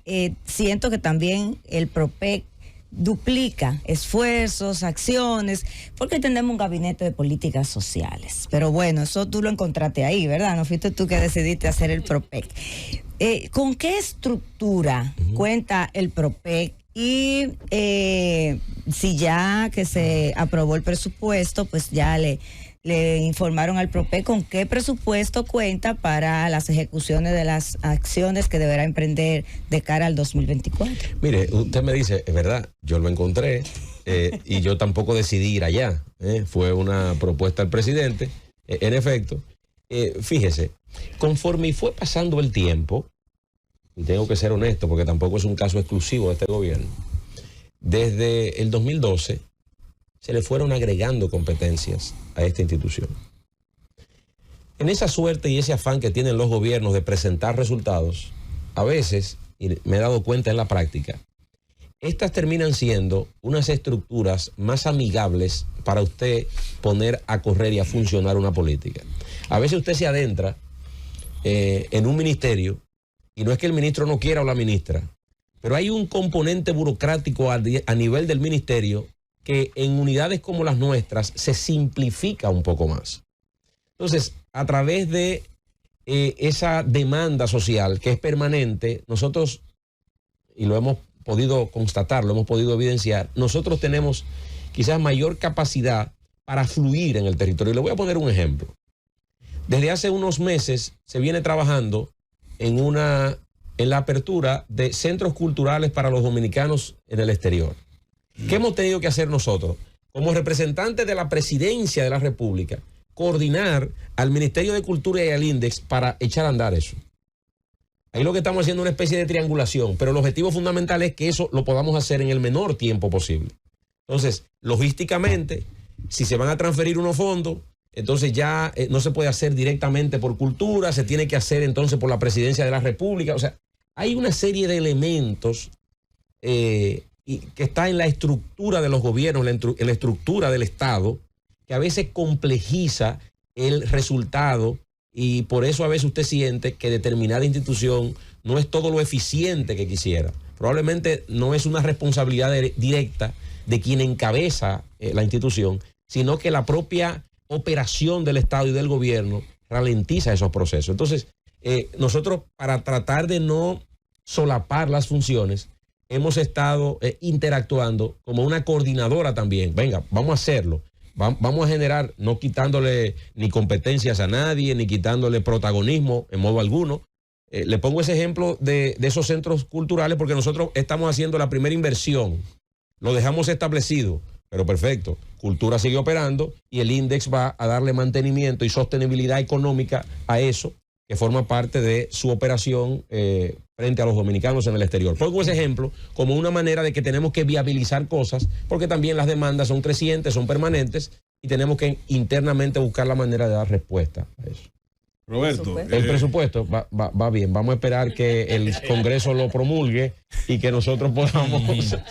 [SPEAKER 9] siento que también el PROPEC duplica esfuerzos, acciones, porque tenemos un gabinete de políticas sociales. Pero bueno, eso tú lo encontraste ahí, ¿verdad? No fuiste tú que decidiste hacer el PROPEC. ¿Con qué estructura cuenta el PROPEC? Y si ya que se aprobó el presupuesto, pues ya le informaron al PROPEC con qué presupuesto cuenta para las ejecuciones de las acciones que deberá emprender de cara al 2024.
[SPEAKER 2] Mire, usted me dice, es verdad, yo lo encontré y yo tampoco decidí ir allá. Fue una propuesta del presidente. En efecto, fíjese, conforme fue pasando el tiempo, y tengo que ser honesto porque tampoco es un caso exclusivo de este gobierno, desde el 2012 se le fueron agregando competencias a esta institución. En esa suerte y ese afán que tienen los gobiernos de presentar resultados, a veces, y me he dado cuenta en la práctica, estas terminan siendo unas estructuras más amigables para usted poner a correr y a funcionar una política. A veces usted se adentra en un ministerio, y no es que el ministro no quiera o la ministra, pero hay un componente burocrático a nivel del ministerio que en unidades como las nuestras se simplifica un poco más. Entonces, a través de esa demanda social que es permanente, nosotros, y lo hemos podido constatar, lo hemos podido evidenciar, nosotros tenemos quizás mayor capacidad para fluir en el territorio. Y le voy a poner un ejemplo. Desde hace unos meses se viene trabajando en la apertura de centros culturales para los dominicanos en el exterior. ¿Qué hemos tenido que hacer nosotros? Como representantes de la Presidencia de la República, coordinar al Ministerio de Cultura y al INDEX para echar a andar eso. Ahí lo que estamos haciendo es una especie de triangulación, pero el objetivo fundamental es que eso lo podamos hacer en el menor tiempo posible. Entonces, logísticamente, si se van a transferir unos fondos, entonces ya no se puede hacer directamente por cultura, se tiene que hacer entonces por la Presidencia de la República. O sea, hay una serie de elementos y que está en la estructura de los gobiernos, en la estructura del Estado, que a veces complejiza el resultado, y por eso a veces usted siente que determinada institución no es todo lo eficiente que quisiera. Probablemente no es una responsabilidad directa de quien encabeza la institución, sino que la propia operación del Estado y del gobierno ralentiza esos procesos. Entonces, nosotros, para tratar de no solapar las funciones, hemos estado interactuando como una coordinadora también. Venga, vamos a hacerlo. Vamos a generar, no quitándole ni competencias a nadie, ni quitándole protagonismo en modo alguno. Le pongo ese ejemplo de esos centros culturales porque nosotros estamos haciendo la primera inversión. Lo dejamos establecido, pero perfecto. Cultura sigue operando y el INDEX va a darle mantenimiento y sostenibilidad económica a eso, que forma parte de su operación frente a los dominicanos en el exterior. Pongo ese ejemplo como una manera de que tenemos que viabilizar cosas, porque también las demandas son crecientes, son permanentes, y tenemos que internamente buscar la manera de dar respuesta a eso.
[SPEAKER 10] Roberto,
[SPEAKER 2] el presupuesto va bien. Vamos a esperar que el Congreso lo promulgue y que nosotros podamos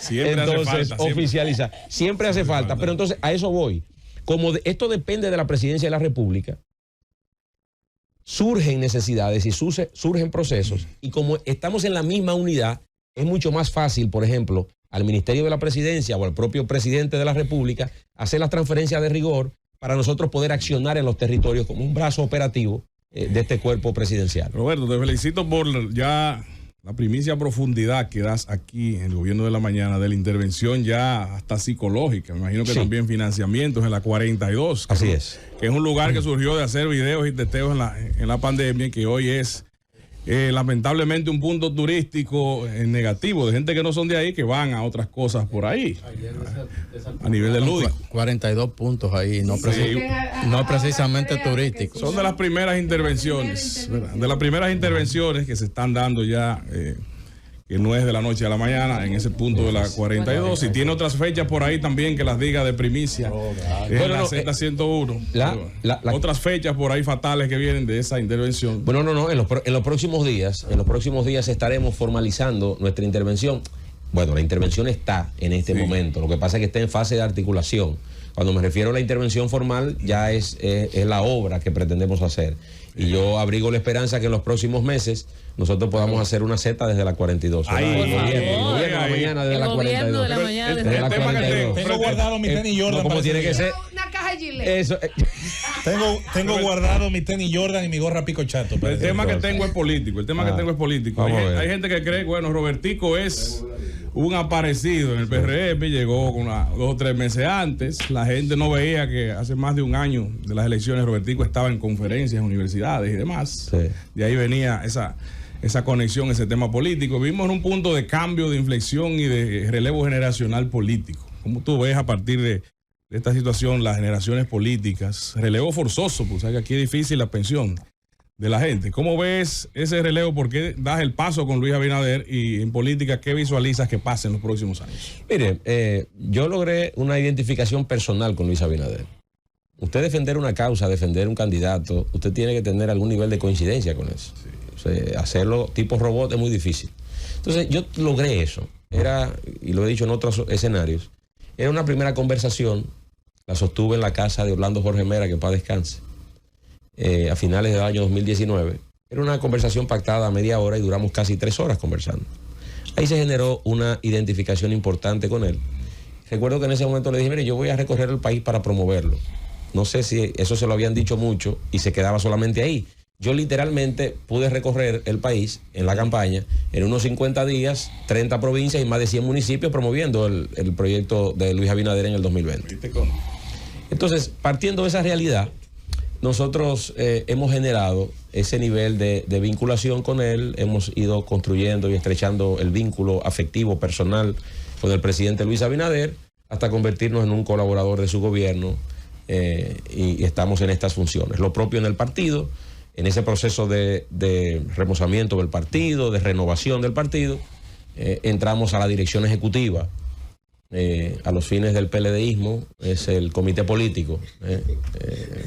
[SPEAKER 2] entonces oficializar. Siempre hace falta, pero entonces a eso voy. Como esto depende de la Presidencia de la República, surgen necesidades y surgen procesos, y como estamos en la misma unidad, es mucho más fácil, por ejemplo, al Ministerio de la Presidencia o al propio Presidente de la República hacer las transferencias de rigor para nosotros poder accionar en los territorios como un brazo operativo de este cuerpo presidencial.
[SPEAKER 10] Roberto, te felicito por ya la primicia a profundidad que das aquí en el Gobierno de la Mañana, de la intervención ya hasta psicológica. Me imagino que también financiamientos en la 42.
[SPEAKER 2] Así es.
[SPEAKER 10] Que es un lugar que surgió de hacer videos y testeos en la pandemia, que hoy es lamentablemente un punto turístico negativo, de gente que no son de ahí, que van a otras cosas por ahí, a nivel de lúdico.
[SPEAKER 3] 42 puntos ahí, no precisamente turísticos.
[SPEAKER 10] Son de las primeras intervenciones, ¿verdad? De las primeras intervenciones que se están dando ya, que no es de la noche a la mañana, en ese punto de la 42. Si tiene otras fechas por ahí también que las diga de primicia, la Z101. Otras fechas por ahí fatales que vienen de esa intervención.
[SPEAKER 2] Bueno, no, en los próximos días estaremos formalizando nuestra intervención. Bueno, la intervención está en este momento, lo que pasa es que está en fase de articulación. Cuando me refiero a la intervención formal, ya es la obra que pretendemos hacer. Y yo abrigo la esperanza que en los próximos meses nosotros podamos hacer una Z desde la 42.
[SPEAKER 1] El
[SPEAKER 2] gobierno de la mañana desde la 42.
[SPEAKER 1] Desde la 42. Tengo guardado mi tenis Jordan.
[SPEAKER 2] Como tiene que ser.
[SPEAKER 4] Una caja de Gillette.
[SPEAKER 2] Eso.
[SPEAKER 1] Tengo guardado mi tenis Jordan y mi gorra pico chato.
[SPEAKER 10] El tema que tengo es político. Hay gente que cree que, bueno, Robertico es un aparecido en el PRM, llegó con 2 o 3 meses antes. La gente no veía que hace más de un año de las elecciones Robertico estaba en conferencias, universidades y demás. Sí. De ahí venía esa conexión, ese tema político. Vivimos en un punto de cambio, de inflexión y de relevo generacional político. ¿Cómo tú ves a partir de esta situación las generaciones políticas? Relevo forzoso, pues sabes que aquí es difícil la pensión de la gente. ¿Cómo ves ese relevo? ¿Por qué das el paso con Luis Abinader? Y en política, ¿qué visualizas que pase en los próximos años?
[SPEAKER 2] Mire, yo logré una identificación personal con Luis Abinader. Usted defender una causa, defender un candidato, usted tiene que tener algún nivel de coincidencia con eso. Sí. O sea, hacerlo tipo robot es muy difícil. Entonces yo logré eso. Y lo he dicho en otros escenarios, era una primera conversación, la sostuve en la casa de Orlando Jorge Mera, que en paz descanse, a finales del año 2019. Era una conversación pactada a media hora y duramos casi 3 horas conversando. Ahí se generó una identificación importante con él. Recuerdo que en ese momento le dije, mire, yo voy a recorrer el país para promoverlo. No sé si eso se lo habían dicho mucho y se quedaba solamente ahí. Yo literalmente pude recorrer el país en la campaña en unos 50 días, 30 provincias y más de 100 municipios promoviendo el proyecto de Luis Abinader en el 2020. Entonces, partiendo de esa realidad, nosotros hemos generado ese nivel de vinculación con él, hemos ido construyendo y estrechando el vínculo afectivo, personal con el presidente Luis Abinader, hasta convertirnos en un colaborador de su gobierno, y estamos en estas funciones. Lo propio en el partido, en ese proceso de remozamiento del partido, de renovación del partido, entramos a la dirección ejecutiva a los fines del PLDismo es el comité político,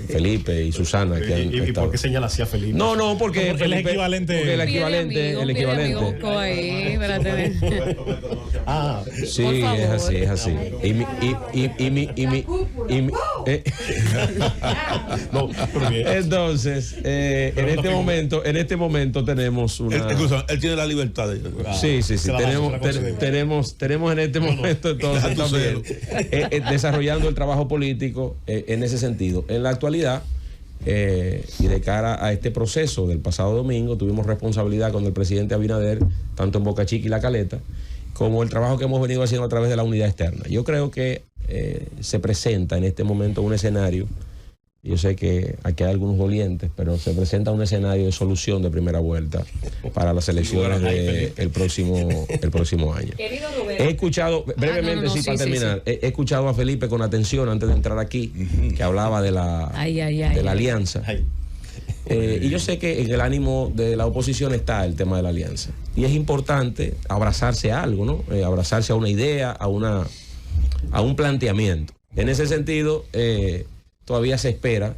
[SPEAKER 2] Felipe y Susana.
[SPEAKER 7] ¿Y por qué señala así a Felipe?
[SPEAKER 2] No, porque
[SPEAKER 1] el equivalente.
[SPEAKER 2] Porque el equivalente. Sí, es así. Entonces, en este momento tenemos una.
[SPEAKER 6] Él tiene la libertad de.
[SPEAKER 2] Sí. Tenemos en este momento entonces también desarrollando el trabajo político en ese sentido. En la actualidad, y de cara a este proceso del pasado domingo, tuvimos responsabilidad con el presidente Abinader, tanto en Boca Chica y La Caleta, como el trabajo que hemos venido haciendo a través de la unidad externa. Yo creo que se presenta en este momento un escenario. Yo sé que aquí hay algunos dolientes, pero se presenta un escenario de solución de primera vuelta para las elecciones del próximo año. He escuchado, brevemente, para terminar, he escuchado a Felipe con atención antes de entrar aquí, que hablaba de la alianza. Y yo sé que en el ánimo de la oposición está el tema de la alianza. Y es importante abrazarse a algo, ¿no? Abrazarse a una idea, a un planteamiento. En ese sentido, todavía se espera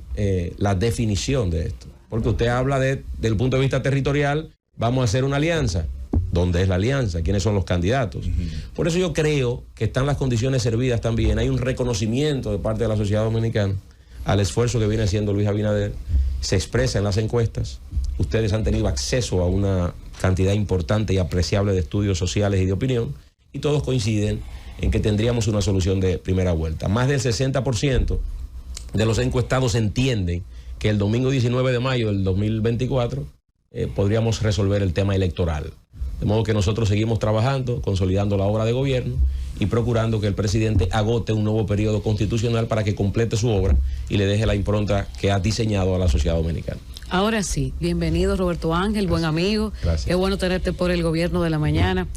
[SPEAKER 2] la definición de esto. Porque usted habla del punto de vista territorial, vamos a hacer una alianza. ¿Dónde es la alianza? ¿Quiénes son los candidatos? Por eso yo creo que están las condiciones servidas también. Hay un reconocimiento de parte de la sociedad dominicana al esfuerzo que viene haciendo Luis Abinader. Se expresa en las encuestas. Ustedes han tenido acceso a una cantidad importante y apreciable de estudios sociales y de opinión. Y todos coinciden en que tendríamos una solución de primera vuelta. Más del 60% de los encuestados entienden que el domingo 19 de mayo del 2024 podríamos resolver el tema electoral. De modo que nosotros seguimos trabajando, consolidando la obra de gobierno y procurando que el presidente agote un nuevo periodo constitucional para que complete su obra y le deje la impronta que ha diseñado a la sociedad dominicana.
[SPEAKER 8] Ahora sí, bienvenido Roberto Ángel, buen amigo.
[SPEAKER 2] Gracias.
[SPEAKER 8] Qué bueno tenerte por el gobierno de la mañana.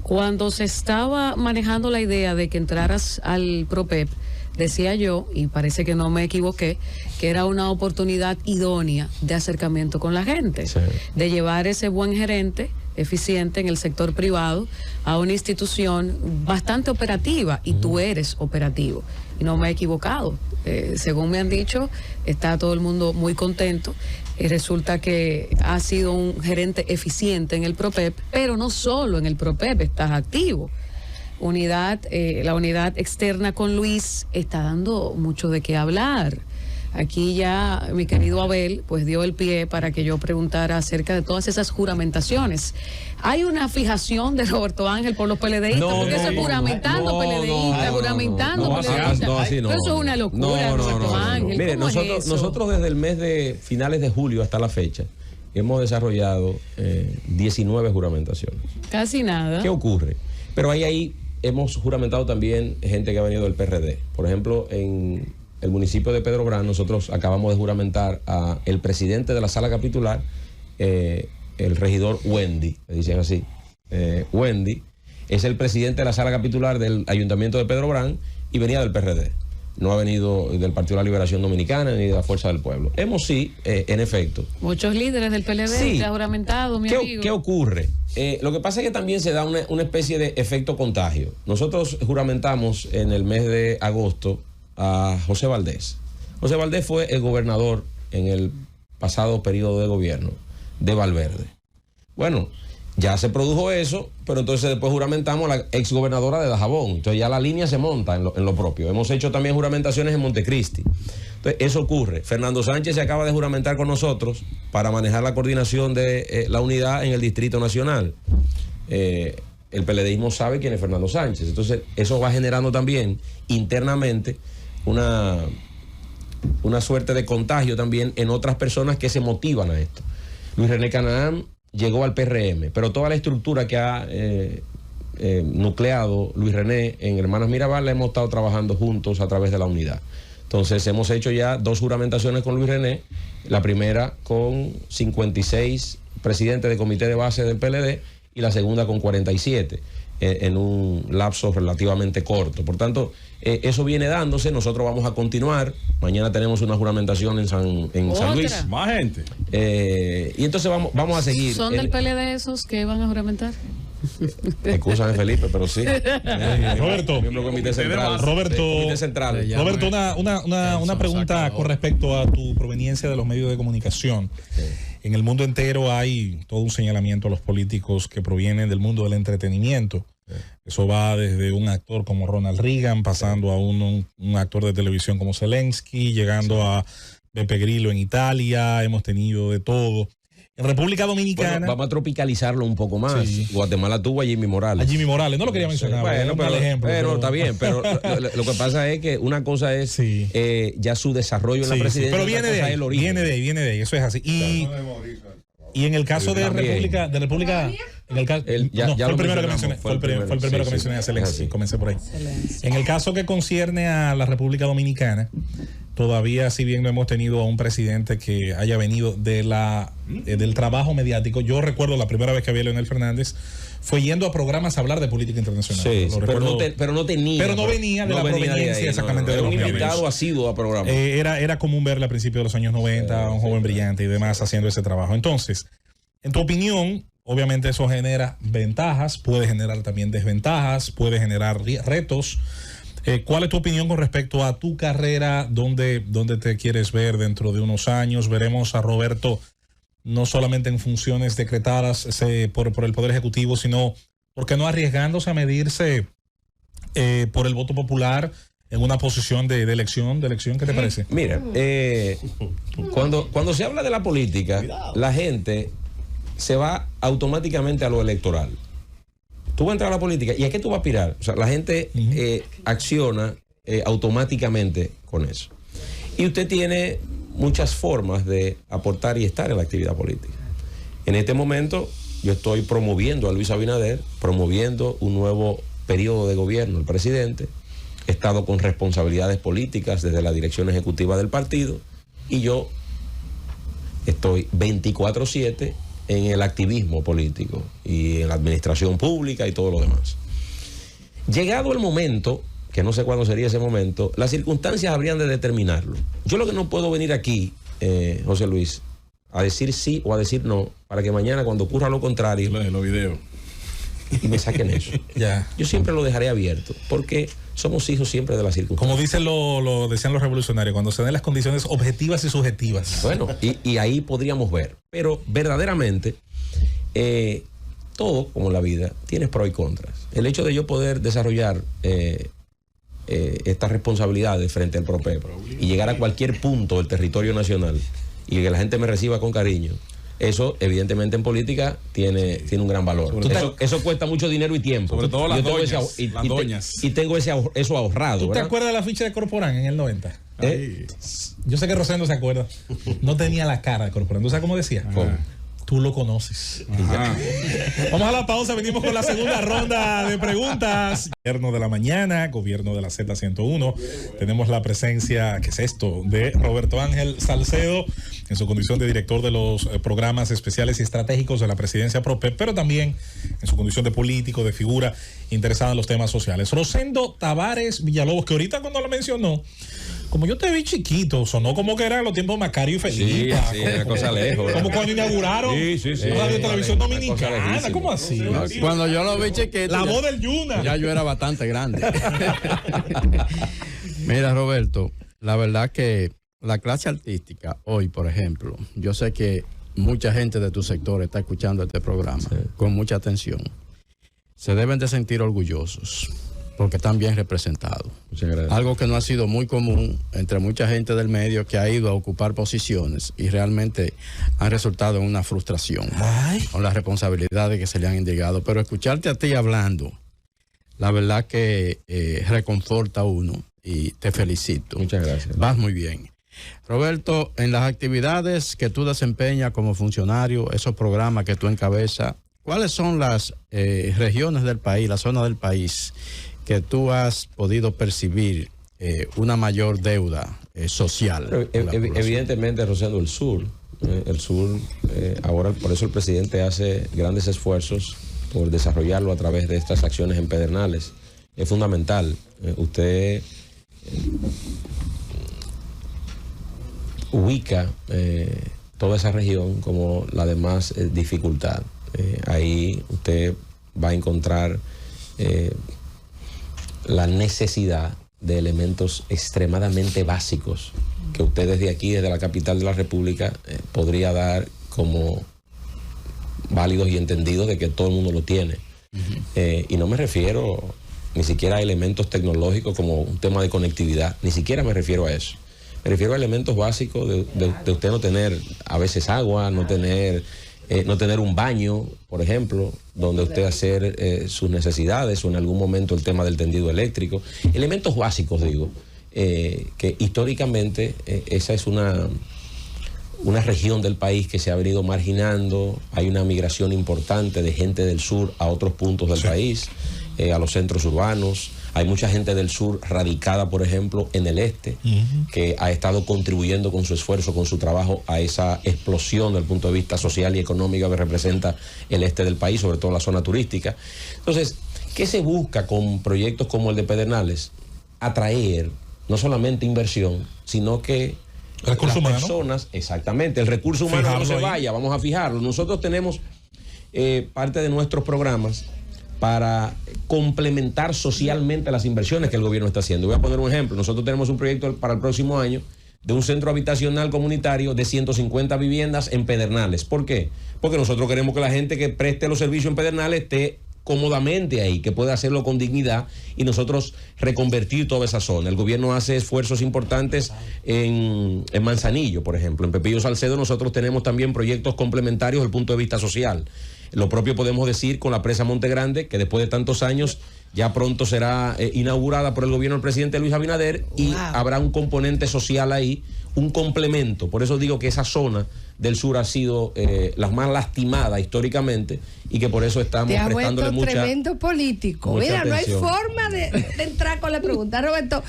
[SPEAKER 8] Cuando se estaba manejando la idea de que entraras al PROPEP, decía yo, y parece que no me equivoqué, que era una oportunidad idónea de acercamiento con la gente, sí, de llevar ese buen gerente eficiente en el sector privado a una institución bastante operativa, y tú eres operativo, y no me he equivocado. Según me han dicho, está todo el mundo muy contento. Resulta que has sido un gerente eficiente en el PROPEP, pero no solo en el PROPEP, estás activo. La unidad externa con Luis está dando mucho de qué hablar. Aquí ya mi querido Abel pues dio el pie para que yo preguntara acerca de todas esas juramentaciones. ¿Hay una fijación de Roberto Ángel por los PLDistas? Porque eso es juramentando PLDistas, juramentando PLDistas. Eso es una locura, Roberto Ángel.
[SPEAKER 2] Mire, nosotros desde el mes de finales de julio hasta la fecha hemos desarrollado 19 juramentaciones.
[SPEAKER 8] Casi nada.
[SPEAKER 2] ¿Qué ocurre? Pero ahí hemos juramentado también gente que ha venido del PRD. Por ejemplo, en el municipio de Pedro Brán, nosotros acabamos de juramentar a el presidente de la sala capitular, el regidor Wendy, le dicen así. Wendy es el presidente de la sala capitular del ayuntamiento de Pedro Brán y venía del PRD. No ha venido del Partido de la Liberación Dominicana ni de la Fuerza del Pueblo. Hemos en efecto.
[SPEAKER 8] Muchos líderes del PLD
[SPEAKER 2] sí,
[SPEAKER 8] que ha juramentado, mi amigo.
[SPEAKER 2] ¿Qué ocurre? Lo que pasa es que también se da una especie de efecto contagio. Nosotros juramentamos en el mes de agosto a José Valdés. José Valdés fue el gobernador en el pasado periodo de gobierno de Valverde. Bueno, ya se produjo eso, pero entonces después juramentamos a la exgobernadora de Dajabón. Entonces ya la línea se monta en lo propio. Hemos hecho también juramentaciones en Montecristi. Entonces eso ocurre. Fernando Sánchez se acaba de juramentar con nosotros para manejar la coordinación de la unidad en el Distrito Nacional. El PLDismo sabe quién es Fernando Sánchez. Entonces eso va generando también internamente una suerte de contagio también en otras personas que se motivan a esto. Luis René Canaán llegó al PRM, pero toda la estructura que ha nucleado Luis René en Hermanas Mirabal la hemos estado trabajando juntos a través de la unidad. Entonces hemos hecho ya 2 juramentaciones con Luis René, la primera con 56 presidentes de comité de base del PLD y la segunda con 47 en un lapso relativamente corto. Por tanto, eso viene dándose. Nosotros vamos a continuar. Mañana tenemos una juramentación en San Luis.
[SPEAKER 10] Más gente.
[SPEAKER 2] Y entonces vamos a seguir.
[SPEAKER 8] ¿Son del PLD esos que van a juramentar?
[SPEAKER 2] Excúsame, Felipe, pero sí.
[SPEAKER 1] Roberto,
[SPEAKER 2] Miembro del Comité Central.
[SPEAKER 1] Roberto, una pregunta con respecto a tu proveniencia de los medios de comunicación. Sí. En el mundo entero hay todo un señalamiento a los políticos que provienen del mundo del entretenimiento. Sí. Eso va desde un actor como Ronald Reagan, pasando a un actor de televisión como Zelensky, llegando a Beppe Grillo en Italia. Hemos tenido de todo. En República Dominicana.
[SPEAKER 2] Bueno, vamos a tropicalizarlo un poco más. Sí. Guatemala tuvo a Jimmy Morales.
[SPEAKER 1] A Jimmy Morales, no lo quería mencionar.
[SPEAKER 2] Bueno, pero está bien. Pero lo que pasa es que una cosa es ya su desarrollo en la presidencia.
[SPEAKER 1] Pero viene de ahí, eso es así. Y en el caso de República, en el caso, fue el primero que mencioné. Fue el primero que mencioné a Zelensky. Comencé por ahí. En el caso que concierne a la República Dominicana, todavía, si bien no hemos tenido a un presidente que haya venido del trabajo mediático. Yo recuerdo la primera vez que vi a Leonel Fernández fue yendo a programas a hablar de política internacional.
[SPEAKER 2] Sí, pero no
[SPEAKER 1] venía de la proveniencia exactamente de los medios.
[SPEAKER 2] Un invitado asiduo a programas.
[SPEAKER 1] Era común verle a principios de los años 90, un joven brillante y demás haciendo ese trabajo. Entonces, en tu opinión, obviamente eso genera ventajas, puede generar también desventajas, puede generar retos. ¿Cuál es tu opinión con respecto a tu carrera? ¿Dónde te quieres ver dentro de unos años? Veremos a Roberto no solamente en funciones decretadas por el Poder Ejecutivo, sino, ¿por qué no arriesgándose a medirse por el voto popular en una posición de elección? ¿Qué te parece?
[SPEAKER 2] Mira, cuando se habla de la política, la gente se va automáticamente a lo electoral. Tú vas a entrar a la política y ¿a qué tú vas a aspirar? O sea, la gente acciona automáticamente con eso. Y usted tiene muchas formas de aportar y estar en la actividad política. En este momento yo estoy promoviendo a Luis Abinader, promoviendo un nuevo periodo de gobierno del presidente. He estado con responsabilidades políticas desde la dirección ejecutiva del partido y yo estoy 24/7 en el activismo político y en la administración pública y todo lo demás. Llegado el momento, que no sé cuándo sería ese momento, las circunstancias habrían de determinarlo. Yo lo que no puedo venir aquí, José Luis, a decir sí o a decir no, para que mañana cuando ocurra lo contrario,
[SPEAKER 10] los videos,
[SPEAKER 2] y me saquen eso.
[SPEAKER 1] Ya.
[SPEAKER 2] Yo siempre lo dejaré abierto, porque somos hijos siempre de las circunstancias.
[SPEAKER 1] Como decían los revolucionarios, cuando se den las condiciones objetivas y subjetivas.
[SPEAKER 2] Bueno, y ahí podríamos ver. Pero verdaderamente, todo, como en la vida, tiene pros y contras. El hecho de yo poder desarrollar estas responsabilidades frente al PROPEP y llegar a cualquier punto del territorio nacional y que la gente me reciba con cariño, eso evidentemente en política tiene un gran valor. Eso cuesta mucho dinero y tiempo.
[SPEAKER 10] Sobre todo las doñas.
[SPEAKER 2] Y tengo eso ahorrado.
[SPEAKER 1] ¿Tú te acuerdas de la ficha de Corporán en el 90? Yo sé que Rosendo se acuerda. No tenía la cara de Corporán. ¿Tú sabes cómo decía? Tú lo conoces. Vamos a la pausa, venimos con la segunda ronda de preguntas. Gobierno de la mañana, gobierno de la Z101. Tenemos la presencia, ¿qué es esto?, de Roberto Ángel Salcedo, en su condición de director de los programas especiales y estratégicos de la presidencia PROPEP, pero también en su condición de político, de figura interesada en los temas sociales. Rosendo Tavares Villalobos, que ahorita cuando lo mencionó, como yo te vi chiquito, sonó como que eran los tiempos de Macario y Felipe.
[SPEAKER 2] Sí, una cosa lejos.
[SPEAKER 1] Como cuando inauguraron la televisión dominicana, ¿cómo así?
[SPEAKER 3] Cuando yo lo vi chiquito,
[SPEAKER 1] la voz del Yuna.
[SPEAKER 3] Ya yo era bastante grande. Mira, Roberto, la verdad que la clase artística hoy, por ejemplo, yo sé que mucha gente de tu sector está escuchando este programa con mucha atención. Se deben de sentir orgullosos porque están bien representados.
[SPEAKER 2] Muchas gracias.
[SPEAKER 3] Algo que no ha sido muy común entre mucha gente del medio que ha ido a ocupar posiciones y realmente han resultado en una frustración con las responsabilidades que se le han indicado. Pero escucharte a ti hablando, la verdad que reconforta a uno y te felicito.
[SPEAKER 2] Muchas gracias.
[SPEAKER 3] Vas muy bien. Roberto, en las actividades que tú desempeñas como funcionario, esos programas que tú encabezas, ¿cuáles son las regiones del país, las zonas del país que tú has podido percibir una mayor deuda social?
[SPEAKER 2] Evidentemente, Rosendo, el sur. Ahora por eso el presidente hace grandes esfuerzos por desarrollarlo a través de estas acciones en Pedernales. Es fundamental. Usted ubica toda esa región como la de más dificultad. Ahí usted va a encontrar la necesidad de elementos extremadamente básicos que usted desde aquí, desde la capital de la República, podría dar como válidos y entendidos de que todo el mundo lo tiene. Y no me refiero ni siquiera a elementos tecnológicos como un tema de conectividad, ni siquiera me refiero a eso. Me refiero a elementos básicos de usted no tener a veces agua, no tener un baño, por ejemplo, donde usted hacer sus necesidades, o en algún momento el tema del tendido eléctrico. Elementos básicos, digo, que históricamente esa es una región del país que se ha venido marginando. Hay una migración importante de gente del sur a otros puntos del país, a los centros urbanos. Hay mucha gente del sur radicada, por ejemplo, en el este, que ha estado contribuyendo con su esfuerzo, con su trabajo, a esa explosión desde el punto de vista social y económico que representa el este del país, sobre todo la zona turística. Entonces, ¿qué se busca con proyectos como el de Pedernales? Atraer no solamente inversión, sino que las personas, exactamente, el recurso humano no se vaya, vamos a fijarlo. Nosotros tenemos parte de nuestros programas para complementar socialmente las inversiones que el gobierno está haciendo. Voy a poner un ejemplo. Nosotros tenemos un proyecto para el próximo año de un centro habitacional comunitario de 150 viviendas en Pedernales. ¿Por qué? Porque nosotros queremos que la gente que preste los servicios en Pedernales esté cómodamente ahí, que pueda hacerlo con dignidad, y nosotros reconvertir toda esa zona. El gobierno hace esfuerzos importantes en Manzanillo, por ejemplo. En Pepillo Salcedo nosotros tenemos también proyectos complementarios desde el punto de vista social. Lo propio podemos decir con la presa Monte Grande, que después de tantos años ya pronto será inaugurada por el gobierno del presidente Luis Abinader, y habrá un componente social ahí, un complemento. Por eso digo que esa zona del sur ha sido la más lastimada históricamente, y que por eso estamos prestándole mucha
[SPEAKER 4] tremendo político.
[SPEAKER 2] Mira,
[SPEAKER 4] atención. No hay forma de entrar con la pregunta. Roberto,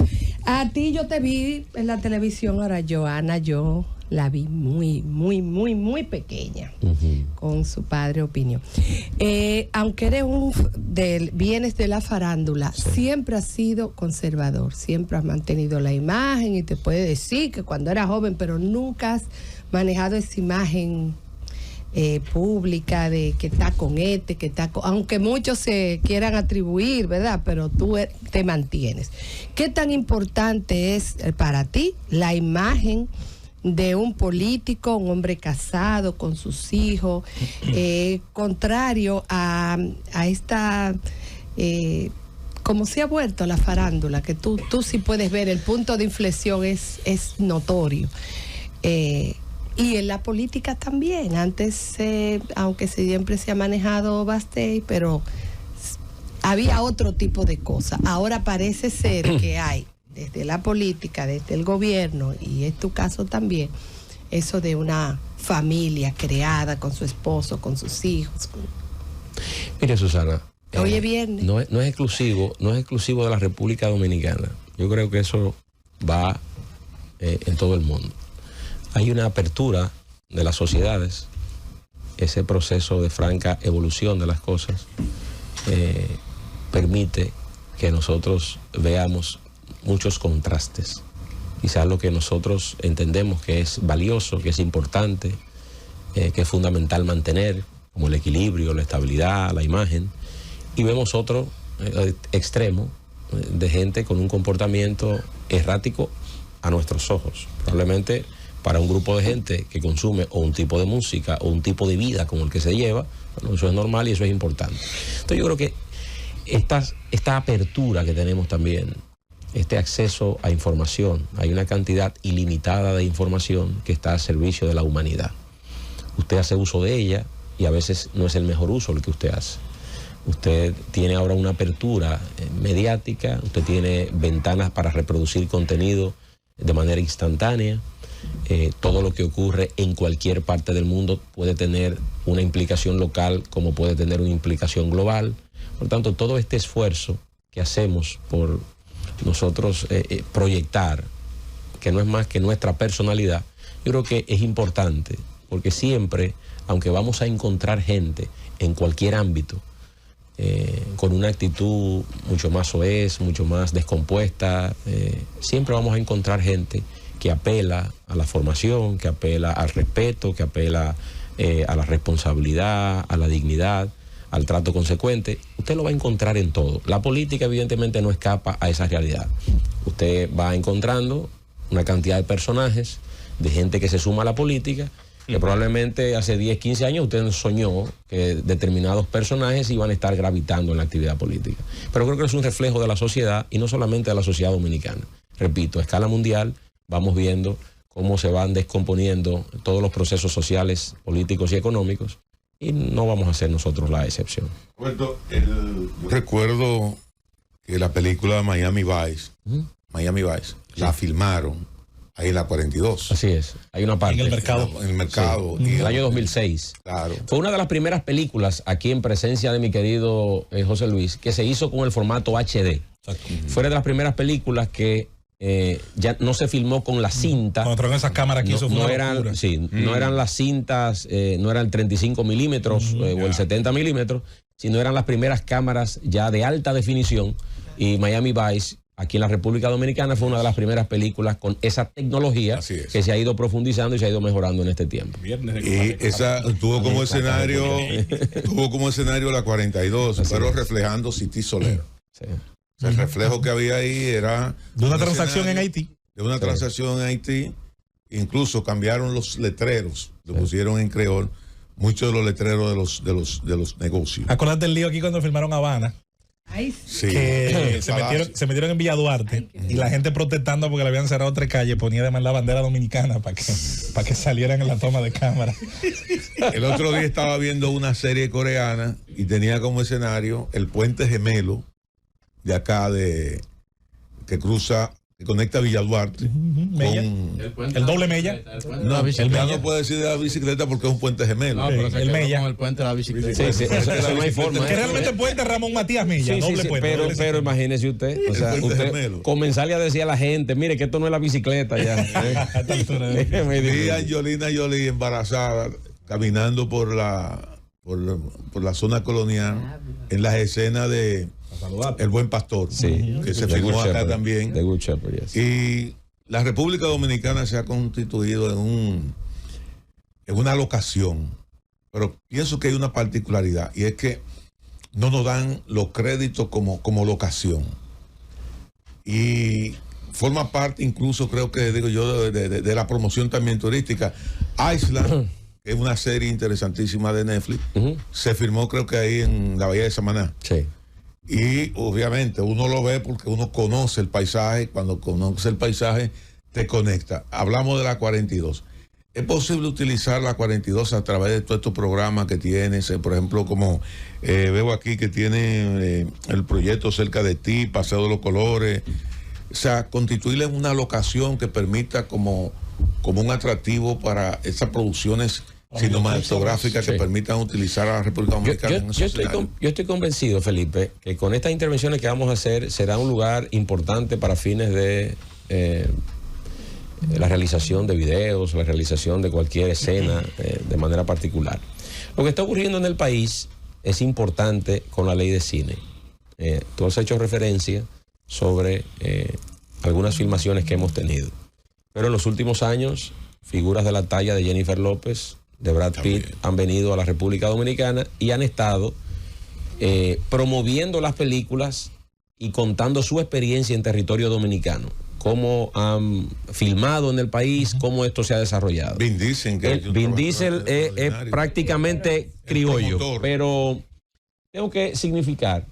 [SPEAKER 4] a ti yo te vi en la televisión, ahora Joana, yo la vi muy pequeña, con su padre Opinión. Aunque eres vienes de la farándula, siempre has sido conservador, siempre has mantenido la imagen, y te puede decir que cuando eras joven, pero nunca has manejado esa imagen pública de que está con que está con, aunque muchos se quieran atribuir, ¿verdad? Pero tú te mantienes. ¿Qué tan importante es para ti la imagen de un político, un hombre casado con sus hijos, contrario a esta como se ha vuelto la farándula, que tú sí puedes ver el punto de inflexión es notorio, y en la política también? Antes aunque siempre se ha manejado Bastey, pero había otro tipo de cosas. Ahora parece ser que hay desde la política, desde el gobierno, y es tu caso también, eso de una familia creada con su esposo, con sus hijos.
[SPEAKER 2] Mire, Susana,
[SPEAKER 4] oye, bien,
[SPEAKER 2] no es exclusivo de la República Dominicana. Yo creo que eso va en todo el mundo. Hay una apertura de las sociedades, ese proceso de franca evolución de las cosas permite que nosotros veamos muchos contrastes. Quizás lo que nosotros entendemos que es valioso, que es importante, que es fundamental mantener, como el equilibrio, la estabilidad, la imagen, y vemos otro extremo de gente con un comportamiento errático a nuestros ojos. Probablemente para un grupo de gente que consume o un tipo de música o un tipo de vida como el que se lleva, bueno, eso es normal y eso es importante. Entonces yo creo que esta apertura que tenemos también, este acceso a información, hay una cantidad ilimitada de información que está al servicio de la humanidad. Usted hace uso de ella y a veces no es el mejor uso el que usted hace. Usted tiene ahora una apertura mediática, usted tiene ventanas para reproducir contenido de manera instantánea. Todo lo que ocurre en cualquier parte del mundo puede tener una implicación local como puede tener una implicación global. Por tanto, todo este esfuerzo que hacemos por nosotros proyectar, que no es más que nuestra personalidad, yo creo que es importante, porque siempre, aunque vamos a encontrar gente en cualquier ámbito, con una actitud mucho más soez, mucho más descompuesta, siempre vamos a encontrar gente que apela a la formación, que apela al respeto, que apela a la responsabilidad, a la dignidad, al trato consecuente. Usted lo va a encontrar en todo. La política evidentemente no escapa a esa realidad. Usted va encontrando una cantidad de personajes, de gente que se suma a la política, que probablemente hace 10, 15 años usted soñó que determinados personajes iban a estar gravitando en la actividad política. Pero creo que es un reflejo de la sociedad y no solamente de la sociedad dominicana. Repito, a escala mundial vamos viendo cómo se van descomponiendo todos los procesos sociales, políticos y económicos, y no vamos a ser nosotros la excepción.
[SPEAKER 6] Yo recuerdo que la película Miami Vice, la filmaron ahí en la 42.
[SPEAKER 2] Así es, hay una parte.
[SPEAKER 1] En el mercado.
[SPEAKER 6] En el mercado.
[SPEAKER 2] Sí. En el año 2006.
[SPEAKER 6] Claro.
[SPEAKER 2] Fue una de las primeras películas aquí en presencia de mi querido José Luis, que se hizo con el formato HD. Fue de las primeras películas que ya no se filmó con la cinta.
[SPEAKER 1] Cuando trajeron esas cámaras aquí, eso fue una locura.
[SPEAKER 2] No eran las cintas, no eran 35 milímetros o el 70 milímetros, sino eran las primeras cámaras ya de alta definición. Y Miami Vice, aquí en la República Dominicana, fue una de las primeras películas con esa tecnología que se ha ido profundizando y se ha ido mejorando en este tiempo.
[SPEAKER 6] Y esa tuvo como escenario la 42, pero reflejando City Solero.
[SPEAKER 2] Sí.
[SPEAKER 6] O sea, el reflejo que había ahí era
[SPEAKER 1] de una transacción en Haití.
[SPEAKER 6] De una transacción en Haití. Incluso cambiaron los letreros, lo pusieron en creol, muchos de los letreros de los negocios.
[SPEAKER 1] Acuérdate del lío aquí cuando filmaron Habana.
[SPEAKER 4] Ay,
[SPEAKER 6] sí.
[SPEAKER 1] Que se metieron en Villa Duarte. Y la gente protestando porque le habían cerrado 3 calles, ponía además la bandera dominicana para que salieran en la toma de cámara.
[SPEAKER 6] El otro día estaba viendo una serie coreana y tenía como escenario el puente gemelo de acá que conecta Villa Duarte con
[SPEAKER 1] el doble Mella.
[SPEAKER 6] No puede decir de la bicicleta porque es un puente gemelo.
[SPEAKER 3] No, pero
[SPEAKER 1] el Mella.
[SPEAKER 3] con el puente de la bicicleta.
[SPEAKER 2] Sí, eso no hay forma.
[SPEAKER 1] Que realmente puente Ramón Matías Mella, doble puente.
[SPEAKER 2] Pero imagínese usted, o sea, usted comenzarle a decir a la gente, mire que esto no es la bicicleta ya.
[SPEAKER 6] Y Angelina Jolie embarazada, caminando por la zona colonial, en las escenas de El Buen Pastor, que se filmó acá también.
[SPEAKER 2] The Good Shepherd, yes.
[SPEAKER 6] Y la República Dominicana se ha constituido en una locación, pero pienso que hay una particularidad, y es que no nos dan los créditos como locación. Y forma parte incluso, creo que, digo yo, de la promoción también turística. Island, que es una serie interesantísima de Netflix, se filmó creo que ahí en la Bahía de Samaná.
[SPEAKER 2] Sí.
[SPEAKER 6] Y obviamente uno lo ve porque uno conoce el paisaje. Cuando conoce el paisaje te conecta. Hablamos de la 42. ¿Es posible utilizar la 42 a través de todos estos programas que tienes? Por ejemplo, como veo aquí que tiene el proyecto Cerca de Ti, Paseo de los Colores. O sea, constituirle una locación que permita como un atractivo para esas producciones cinematográficas que permitan utilizar a la República Dominicana.
[SPEAKER 2] Yo estoy convencido, Felipe, que con estas intervenciones que vamos a hacer será un lugar importante para fines de la realización de videos, la realización de cualquier escena de manera particular. Lo que está ocurriendo en el país es importante con la ley de cine. Tú has hecho referencia sobre algunas filmaciones que hemos tenido, pero en los últimos años figuras de la talla de Jennifer López, de Brad Pitt, han venido a la República Dominicana y han estado promoviendo las películas y contando su experiencia en territorio dominicano, cómo han filmado en el país, cómo esto se ha desarrollado.
[SPEAKER 6] Vin Diesel
[SPEAKER 2] es prácticamente criollo, pero tengo que significar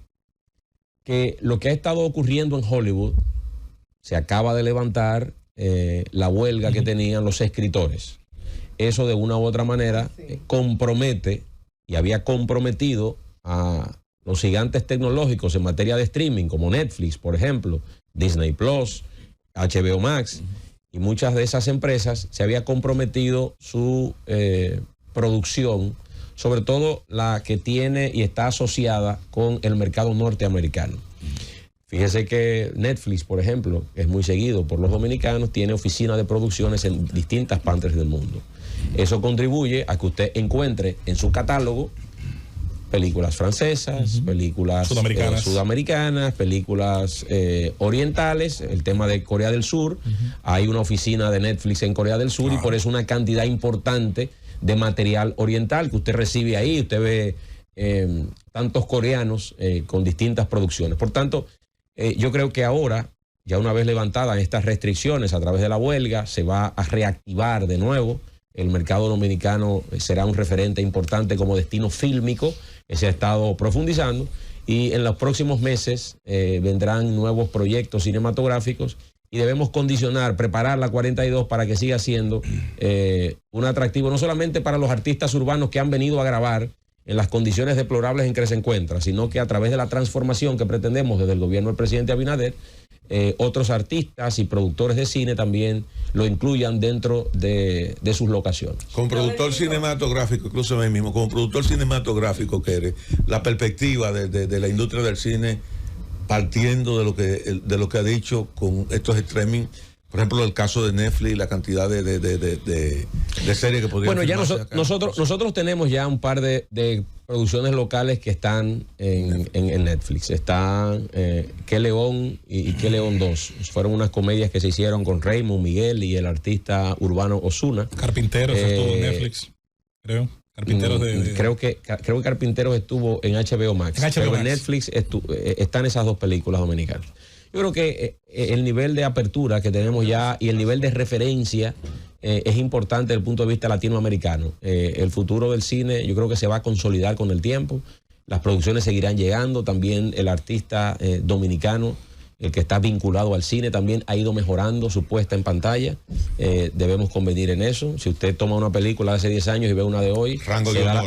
[SPEAKER 2] que lo que ha estado ocurriendo en Hollywood, se acaba de levantar la huelga que tenían los escritores. Eso de una u otra manera compromete y había comprometido a los gigantes tecnológicos en materia de streaming, como Netflix, por ejemplo, Disney Plus, HBO Max, y muchas de esas empresas se había comprometido su producción, sobre todo la que tiene y está asociada con el mercado norteamericano. Fíjese que Netflix, por ejemplo, es muy seguido por los dominicanos, tiene oficinas de producciones en distintas partes del mundo. Eso contribuye a que usted encuentre en su catálogo películas francesas, películas sudamericanas, películas orientales, el tema de Corea del Sur. Hay una oficina de Netflix en Corea del Sur y por eso una cantidad importante de material oriental que usted recibe ahí. Usted ve tantos coreanos con distintas producciones. Por tanto, yo creo que ahora, ya una vez levantadas estas restricciones a través de la huelga, se va a reactivar de nuevo. El mercado dominicano será un referente importante como destino fílmico que se ha estado profundizando, y en los próximos meses vendrán nuevos proyectos cinematográficos y debemos condicionar, preparar la 42 para que siga siendo un atractivo no solamente para los artistas urbanos que han venido a grabar en las condiciones deplorables en que se encuentra, sino que a través de la transformación que pretendemos desde el gobierno del presidente Abinader, otros artistas y productores de cine también lo incluyan dentro de sus locaciones.
[SPEAKER 6] Como productor cinematográfico, incluso a mí mismo, como productor cinematográfico que eres, la perspectiva de la industria del cine, partiendo de lo que ha dicho con estos streaming, por ejemplo, el caso de Netflix, la cantidad de series que podrían.
[SPEAKER 2] Bueno, ya nosotros tenemos ya un par de producciones locales que están en Netflix. Están Qué León y Qué León 2. Fueron unas comedias que se hicieron con Raymond Miguel y el artista urbano Ozuna.
[SPEAKER 1] Carpinteros estuvo en Netflix, creo. Carpinteros
[SPEAKER 2] creo que Carpinteros estuvo en HBO Max. En Netflix están esas dos películas dominicanas. Yo creo que el nivel de apertura que tenemos ya y el nivel de referencia es importante desde el punto de vista latinoamericano. El futuro del cine yo creo que se va a consolidar con el tiempo. Las producciones seguirán llegando. También el artista dominicano, el que está vinculado al cine, también ha ido mejorando su puesta en pantalla. Debemos convenir en eso. Si usted toma una película de hace 10 años y ve una de hoy,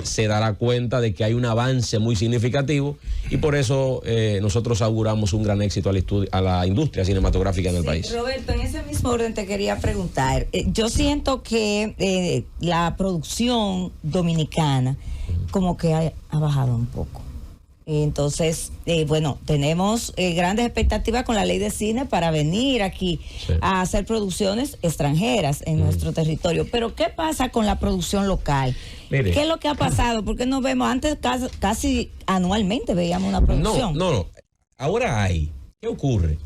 [SPEAKER 2] se dará cuenta de que hay un avance muy significativo, y por eso nosotros auguramos un gran éxito a la industria cinematográfica en el país.
[SPEAKER 9] Roberto, en ese mismo orden te quería preguntar. Yo siento que la producción dominicana como que ha bajado un poco. Entonces, bueno, tenemos grandes expectativas con la ley de cine para venir aquí a hacer producciones extranjeras en nuestro territorio. Pero, ¿qué pasa con la producción local? Mire, ¿qué es lo que ha pasado? Porque no vemos, antes casi anualmente veíamos una producción.
[SPEAKER 2] No. Ahora hay. ¿Qué ocurre?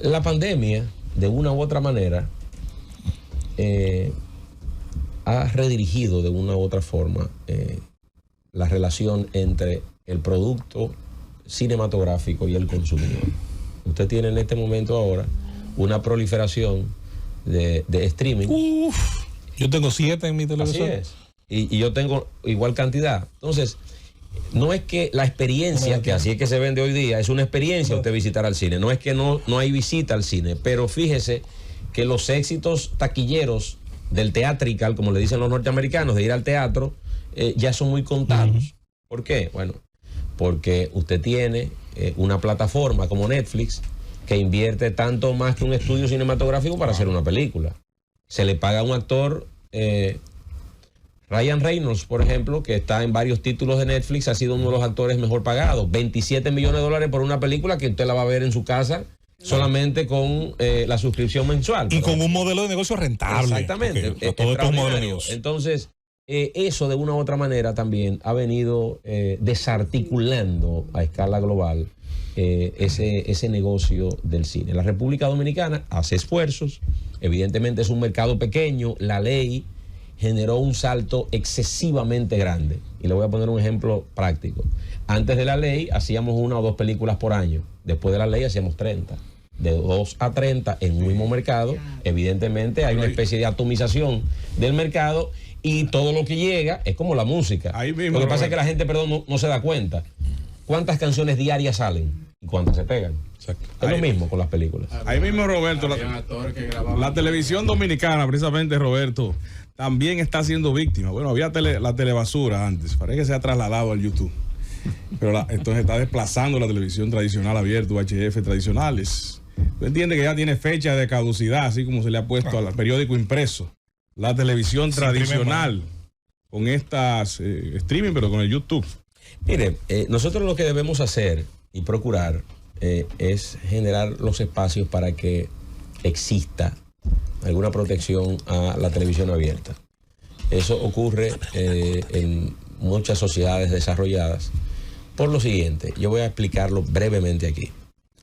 [SPEAKER 2] La pandemia, de una u otra manera, ha redirigido de una u otra forma la relación entre el producto cinematográfico y el consumidor. Usted tiene en este momento ahora una proliferación de streaming.
[SPEAKER 1] Yo tengo 7 en mi televisor.
[SPEAKER 2] Así es. Y yo tengo igual cantidad. Entonces, no es que la experiencia, que así es que se vende hoy día, es una experiencia usted visitar al cine. No es que no hay visita al cine, pero fíjese que los éxitos taquilleros del theatrical, como le dicen los norteamericanos, de ir al teatro, ya son muy contados. ¿Por qué? Bueno, porque usted tiene una plataforma como Netflix que invierte tanto más que un estudio cinematográfico para hacer una película. Se le paga a un actor, Ryan Reynolds, por ejemplo, que está en varios títulos de Netflix, ha sido uno de los actores mejor pagados. $27 millones por una película que usted la va a ver en su casa solamente con la suscripción mensual.
[SPEAKER 1] Y con un modelo de negocio rentable.
[SPEAKER 2] Exactamente.
[SPEAKER 1] Todo esto es un modelo de negocio.
[SPEAKER 2] Entonces, eso de una u otra manera también ha venido desarticulando a escala global ese negocio del cine. La República Dominicana hace esfuerzos, evidentemente es un mercado pequeño, la ley generó un salto excesivamente grande. Y le voy a poner un ejemplo práctico. Antes de la ley hacíamos 1 o 2 películas por año, después de la ley hacíamos 30. De 2 a 30 en un mismo mercado, evidentemente hay una especie de atomización del mercado. Y todo lo que llega es como la música. Lo que pasa es que la gente, no se da cuenta. ¿Cuántas canciones diarias salen? ¿Y cuántas se pegan? Exacto. Es lo mismo con las películas.
[SPEAKER 10] Ahí mismo, Roberto, la televisión dominicana, precisamente, Roberto, también está siendo víctima. Bueno, había la telebasura antes, parece que se ha trasladado al YouTube. Pero entonces está desplazando la televisión tradicional abierta, UHF tradicionales. ¿Tú entiendes que ya tiene fecha de caducidad, así como se le ha puesto al periódico impreso? La televisión tradicional con estas streaming, pero con el YouTube.
[SPEAKER 2] Mire, nosotros lo que debemos hacer y procurar es generar los espacios para que exista alguna protección a la televisión abierta. Eso ocurre en muchas sociedades desarrolladas por lo siguiente. Yo voy a explicarlo brevemente aquí.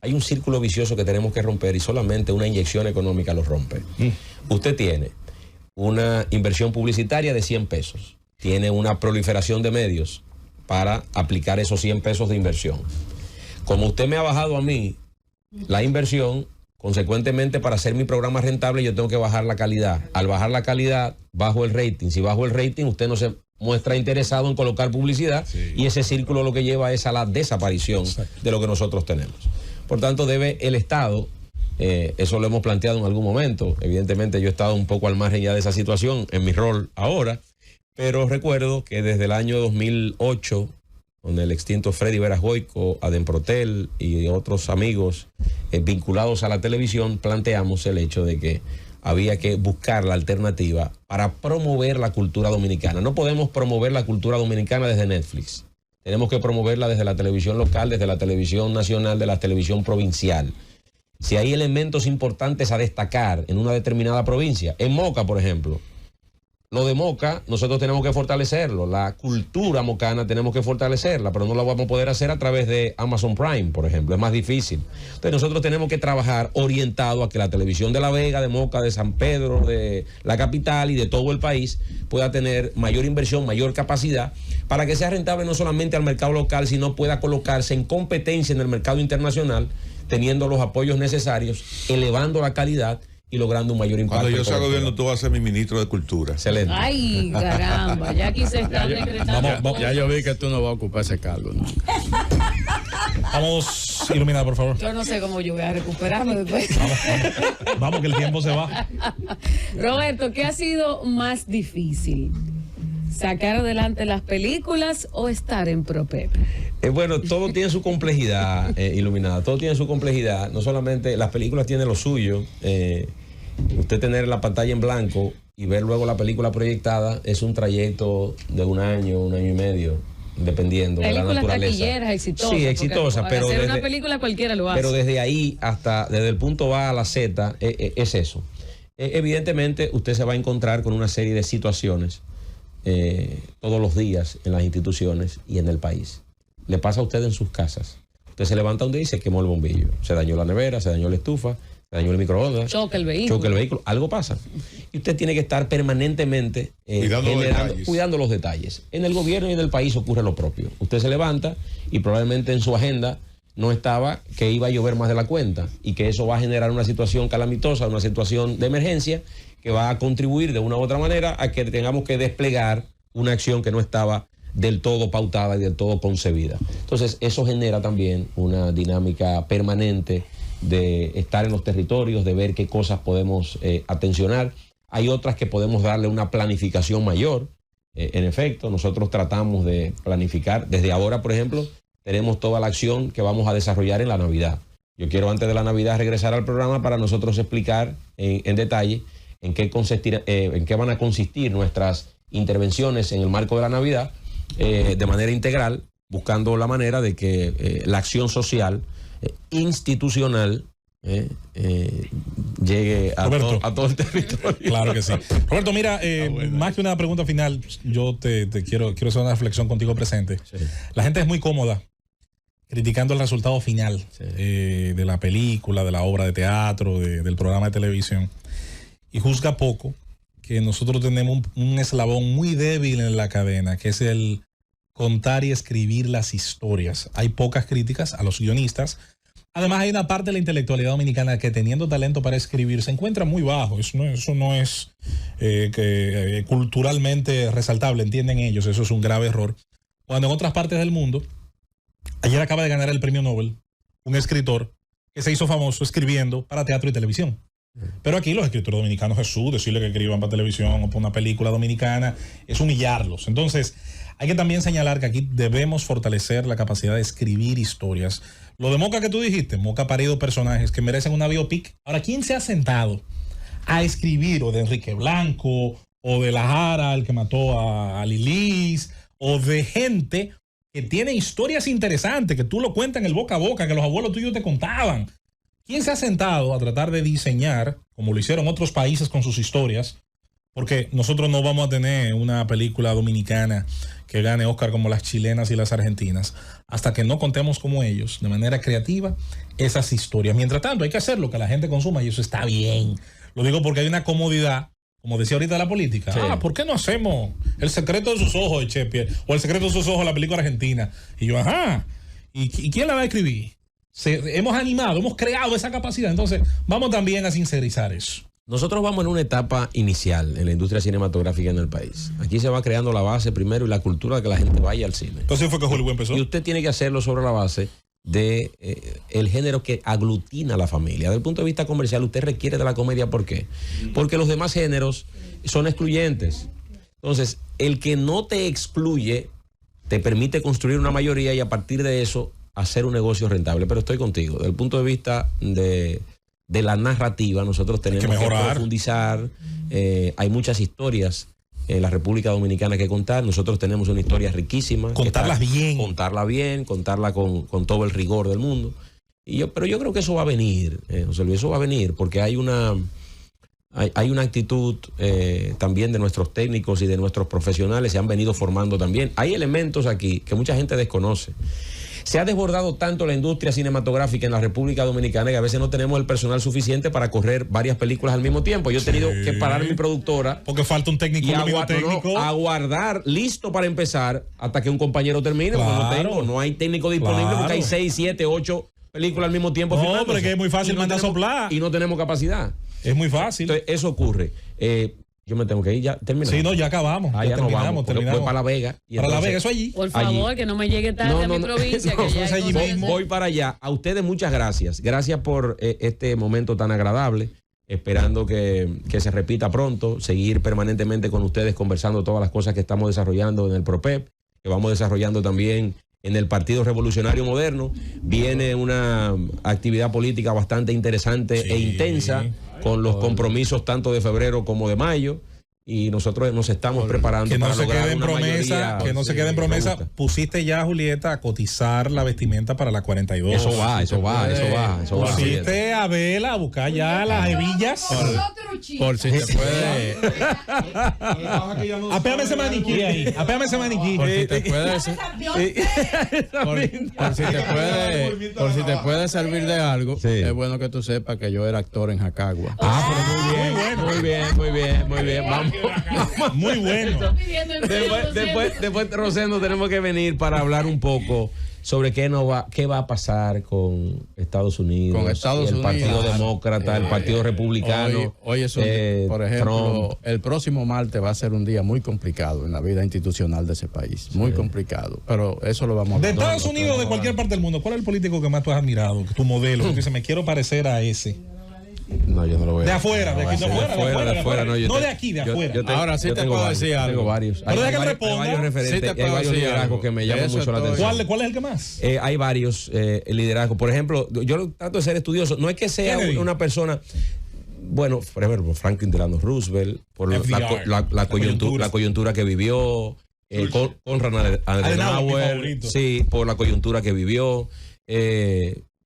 [SPEAKER 2] Hay un círculo vicioso que tenemos que romper y solamente una inyección económica lo rompe. Usted tiene una inversión publicitaria de 100 pesos. tiene una proliferación de medios para aplicar esos 100 pesos de inversión. Como usted me ha bajado a mí la inversión, consecuentemente, para hacer mi programa rentable, yo tengo que bajar la calidad. Al bajar la calidad, bajo el rating. Si bajo el rating, usted no se muestra interesado en colocar publicidad, y ese círculo lo que lleva es a la desaparición de lo que nosotros tenemos. Por tanto, debe el Estado, eso lo hemos planteado en algún momento, evidentemente yo he estado un poco al margen ya de esa situación en mi rol ahora, pero recuerdo que desde el año 2008, con el extinto Freddy Veras Goico, Ademprotel y otros amigos vinculados a la televisión, planteamos el hecho de que había que buscar la alternativa para promover la cultura dominicana. No podemos promover la cultura dominicana desde Netflix. Tenemos que promoverla desde la televisión local, desde la televisión nacional, de la televisión provincial. Si hay elementos importantes a destacar en una determinada provincia, en Moca, por ejemplo, lo de Moca, nosotros tenemos que fortalecerlo. La cultura mocana tenemos que fortalecerla, pero no la vamos a poder hacer a través de Amazon Prime, por ejemplo. Es más difícil. Entonces nosotros tenemos que trabajar orientado a que la televisión de La Vega, de Moca, de San Pedro, de la capital y de todo el país pueda tener mayor inversión, mayor capacidad, para que sea rentable no solamente al mercado local, sino pueda colocarse en competencia en el mercado internacional, teniendo los apoyos necesarios, elevando la calidad y logrando un mayor impacto.
[SPEAKER 6] Cuando yo sea gobierno, tú vas a ser mi ministro de Cultura.
[SPEAKER 2] Excelente.
[SPEAKER 8] Ay, caramba, ya aquí se está decretando.
[SPEAKER 3] Ya yo vi que tú no vas a ocupar ese cargo, ¿no?
[SPEAKER 1] Vamos, Iluminada, por favor.
[SPEAKER 8] Yo no sé cómo yo voy a recuperarme después.
[SPEAKER 1] Vamos, que el tiempo se va.
[SPEAKER 8] Roberto, ¿qué ha sido más difícil? ¿Sacar adelante las películas o estar en ProPEP?
[SPEAKER 2] Bueno, todo tiene su complejidad, Iluminada. Todo tiene su complejidad. No solamente las películas tienen lo suyo. Usted tener la pantalla en blanco y ver luego la película proyectada es un trayecto de un año y medio, dependiendo de la naturaleza.
[SPEAKER 8] Películas taquilleras, exitosas.
[SPEAKER 2] Sí, exitosas, pero
[SPEAKER 8] hacer
[SPEAKER 2] desde,
[SPEAKER 8] una película cualquiera lo hace.
[SPEAKER 2] pero desde ahí hasta, desde el punto A a la Z, es eso. Evidentemente, usted se va a encontrar con una serie de situaciones todos los días en las instituciones y en el país. Le pasa a usted en sus casas. Usted se levanta un día y se quemó el bombillo. Se dañó la nevera, se dañó la estufa, se dañó el microondas.
[SPEAKER 8] Choca el vehículo.
[SPEAKER 2] Algo pasa. Y usted tiene que estar permanentemente cuidando los detalles. En el gobierno y en el país ocurre lo propio. Usted se levanta y probablemente en su agenda no estaba que iba a llover más de la cuenta y que eso va a generar una situación calamitosa, una situación de emergencia que va a contribuir de una u otra manera a que tengamos que desplegar una acción que no estaba del todo pautada y del todo concebida. Entonces, eso genera también una dinámica permanente de estar en los territorios, de ver qué cosas podemos atencionar. Hay otras que podemos darle una planificación mayor. En efecto, nosotros tratamos de planificar. Desde ahora, por ejemplo, tenemos toda la acción que vamos a desarrollar en la Navidad. Yo quiero antes de la Navidad regresar al programa para nosotros explicar en detalle en qué van a consistir nuestras intervenciones en el marco de la Navidad, de manera integral, buscando la manera de que la acción social institucional llegue a todo el territorio.
[SPEAKER 1] Claro que sí. Roberto, mira, más que una pregunta final, yo te quiero hacer una reflexión contigo presente. Sí. La gente es muy cómoda criticando el resultado final de la película, de la obra de teatro, del programa de televisión, y juzga poco que nosotros tenemos un eslabón muy débil en la cadena, que es el contar y escribir las historias. Hay pocas críticas a los guionistas. Además, hay una parte de la intelectualidad dominicana que, teniendo talento para escribir, se encuentra muy bajo. Eso no es culturalmente resaltable, entienden ellos. Eso es un grave error. Cuando en otras partes del mundo, ayer acaba de ganar el premio Nobel un escritor que se hizo famoso escribiendo para teatro y televisión. Pero aquí los escritores dominicanos, Jesús, decirle que escriban para televisión o para una película dominicana es humillarlos. Entonces, hay que también señalar que aquí debemos fortalecer la capacidad de escribir historias. Lo de Moca que tú dijiste, Moca ha parido personajes que merecen una biopic. Ahora, ¿quién se ha sentado a escribir, o de Enrique Blanco, o de La Jara, el que mató a Lilis, o de gente que tiene historias interesantes, que tú lo cuentas en el boca a boca, que los abuelos tuyos te contaban? ¿Quién se ha sentado a tratar de diseñar, como lo hicieron otros países con sus historias? Porque nosotros no vamos a tener una película dominicana que gane Oscar como las chilenas y las argentinas hasta que no contemos como ellos, de manera creativa, esas historias. Mientras tanto, hay que hacer lo que la gente consuma y eso está bien. Lo digo porque hay una comodidad como decía ahorita la política. Sí. ¿Por qué no hacemos El secreto de sus ojos de Shakespeare o El secreto de sus ojos, la película argentina? Y yo, ¿y quién la va a escribir? Hemos animado, hemos creado esa capacidad. Entonces, vamos también a sincerizar eso.
[SPEAKER 2] Nosotros vamos en una etapa inicial en la industria cinematográfica en el país. Aquí se va creando la base primero y la cultura de que la gente vaya al cine.
[SPEAKER 1] Entonces fue que Hollywood empezó.
[SPEAKER 2] Y usted tiene que hacerlo sobre la base de el género que aglutina a la familia. Desde el punto de vista comercial, usted requiere de la comedia. ¿Por qué? Porque los demás géneros son excluyentes. Entonces, el que no te excluye te permite construir una mayoría y a partir de eso hacer un negocio rentable. Pero estoy contigo. Desde el punto de vista de la narrativa, nosotros tenemos que profundizar. Hay muchas historias en la República Dominicana que contar. Nosotros tenemos una historia riquísima.
[SPEAKER 1] Contarla bien,
[SPEAKER 2] contarla con todo el rigor del mundo. Pero yo creo que eso va a venir, José Luis, eso va a venir porque hay una actitud también de nuestros técnicos y de nuestros profesionales, se han venido formando también. Hay elementos aquí que mucha gente desconoce. Se ha desbordado tanto la industria cinematográfica en la República Dominicana que a veces no tenemos el personal suficiente para correr varias películas al mismo tiempo. Yo he tenido que parar mi productora.
[SPEAKER 1] Porque falta un técnico,
[SPEAKER 2] aguardar, listo para empezar hasta que un compañero termine. Claro. Porque no hay técnico disponible porque hay 6, 7, 8 películas al mismo tiempo.
[SPEAKER 1] No, pero es que es muy fácil mandar a soplar.
[SPEAKER 2] Y no tenemos capacidad.
[SPEAKER 1] Es muy fácil.
[SPEAKER 2] Entonces, eso ocurre. Yo me tengo que ir, ya terminamos.
[SPEAKER 1] Sí, no, ya acabamos.
[SPEAKER 2] Ya terminamos. Voy para La Vega.
[SPEAKER 1] Para La Vega, eso allí.
[SPEAKER 8] Por favor, que no me llegue tarde a mi provincia.
[SPEAKER 2] Voy para allá. A ustedes muchas gracias. Gracias por este momento tan agradable. Esperando que se repita pronto. Seguir permanentemente con ustedes conversando todas las cosas que estamos desarrollando en el PROPEP, que vamos desarrollando también en el Partido Revolucionario Moderno. Viene una actividad política bastante interesante e intensa, con los compromisos tanto de febrero como de mayo, y nosotros nos estamos preparando
[SPEAKER 1] para
[SPEAKER 2] lograr
[SPEAKER 1] una mayoría. Que no se quede en promesa. Pusiste ya, Julieta, a cotizar la vestimenta para la 42.
[SPEAKER 2] Eso va.
[SPEAKER 1] Pusiste a Vela a buscar ya las hebillas.
[SPEAKER 3] Por si te puede.
[SPEAKER 1] Apéame ese maniquí ahí.
[SPEAKER 3] Por si te puede. Por si te puede servir de algo. Es bueno que tú sepas que yo era actor en Jacagua.
[SPEAKER 2] Pero muy bien. Vamos.
[SPEAKER 1] Muy bueno.
[SPEAKER 2] Después, Rosendo, tenemos que venir para hablar un poco sobre qué va a pasar con Estados Unidos, el Partido Demócrata, el Partido Republicano.
[SPEAKER 3] Hoy es por ejemplo, el próximo martes va a ser un día muy complicado en la vida institucional de ese país. Muy complicado. Pero eso lo vamos a
[SPEAKER 1] hablar. De Estados Unidos o de cualquier parte del mundo, ¿cuál es el político que más tú has admirado? Tu modelo. Tú dices, me quiero parecer a ese.
[SPEAKER 2] No, yo no lo veo.
[SPEAKER 1] De afuera, de aquí, de afuera. No de aquí, de afuera.
[SPEAKER 3] Ahora sí te puedo decir algo.
[SPEAKER 2] Tengo varios.
[SPEAKER 1] Pero deja que responda.
[SPEAKER 2] Hay varios referentes, hay varios liderazgos que me llaman mucho la atención.
[SPEAKER 1] ¿Cuál es el que más?
[SPEAKER 2] Hay varios liderazgos. Por ejemplo, yo trato de ser estudioso. No es que sea una persona... Bueno, por ejemplo, Franklin Delano Roosevelt, por la coyuntura que vivió, Konrad Adenauer, sí, por la coyuntura que vivió.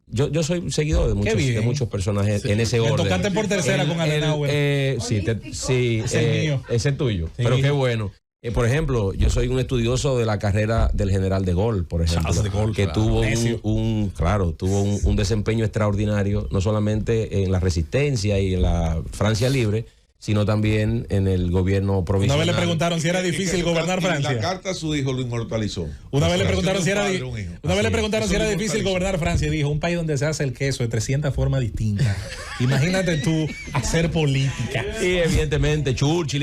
[SPEAKER 2] Yo soy seguidor de muchos personajes en ese orden.
[SPEAKER 1] Tocaste por tercera con Adenauer.
[SPEAKER 2] Sí, ese es tuyo. Sí. Pero qué bueno. Por ejemplo, yo soy un estudioso de la carrera del general de Gaulle, por ejemplo, que tuvo un desempeño extraordinario, no solamente en la resistencia y en la Francia libre, sino también en el gobierno provisional.
[SPEAKER 1] Una vez le preguntaron si era difícil gobernar Francia.
[SPEAKER 6] La carta a su hijo lo inmortalizó.
[SPEAKER 1] Una vez le preguntaron si era difícil gobernar Francia y dijo, un país donde se hace el queso de 300 formas distintas. Imagínate tú hacer política.
[SPEAKER 2] Y evidentemente Churchill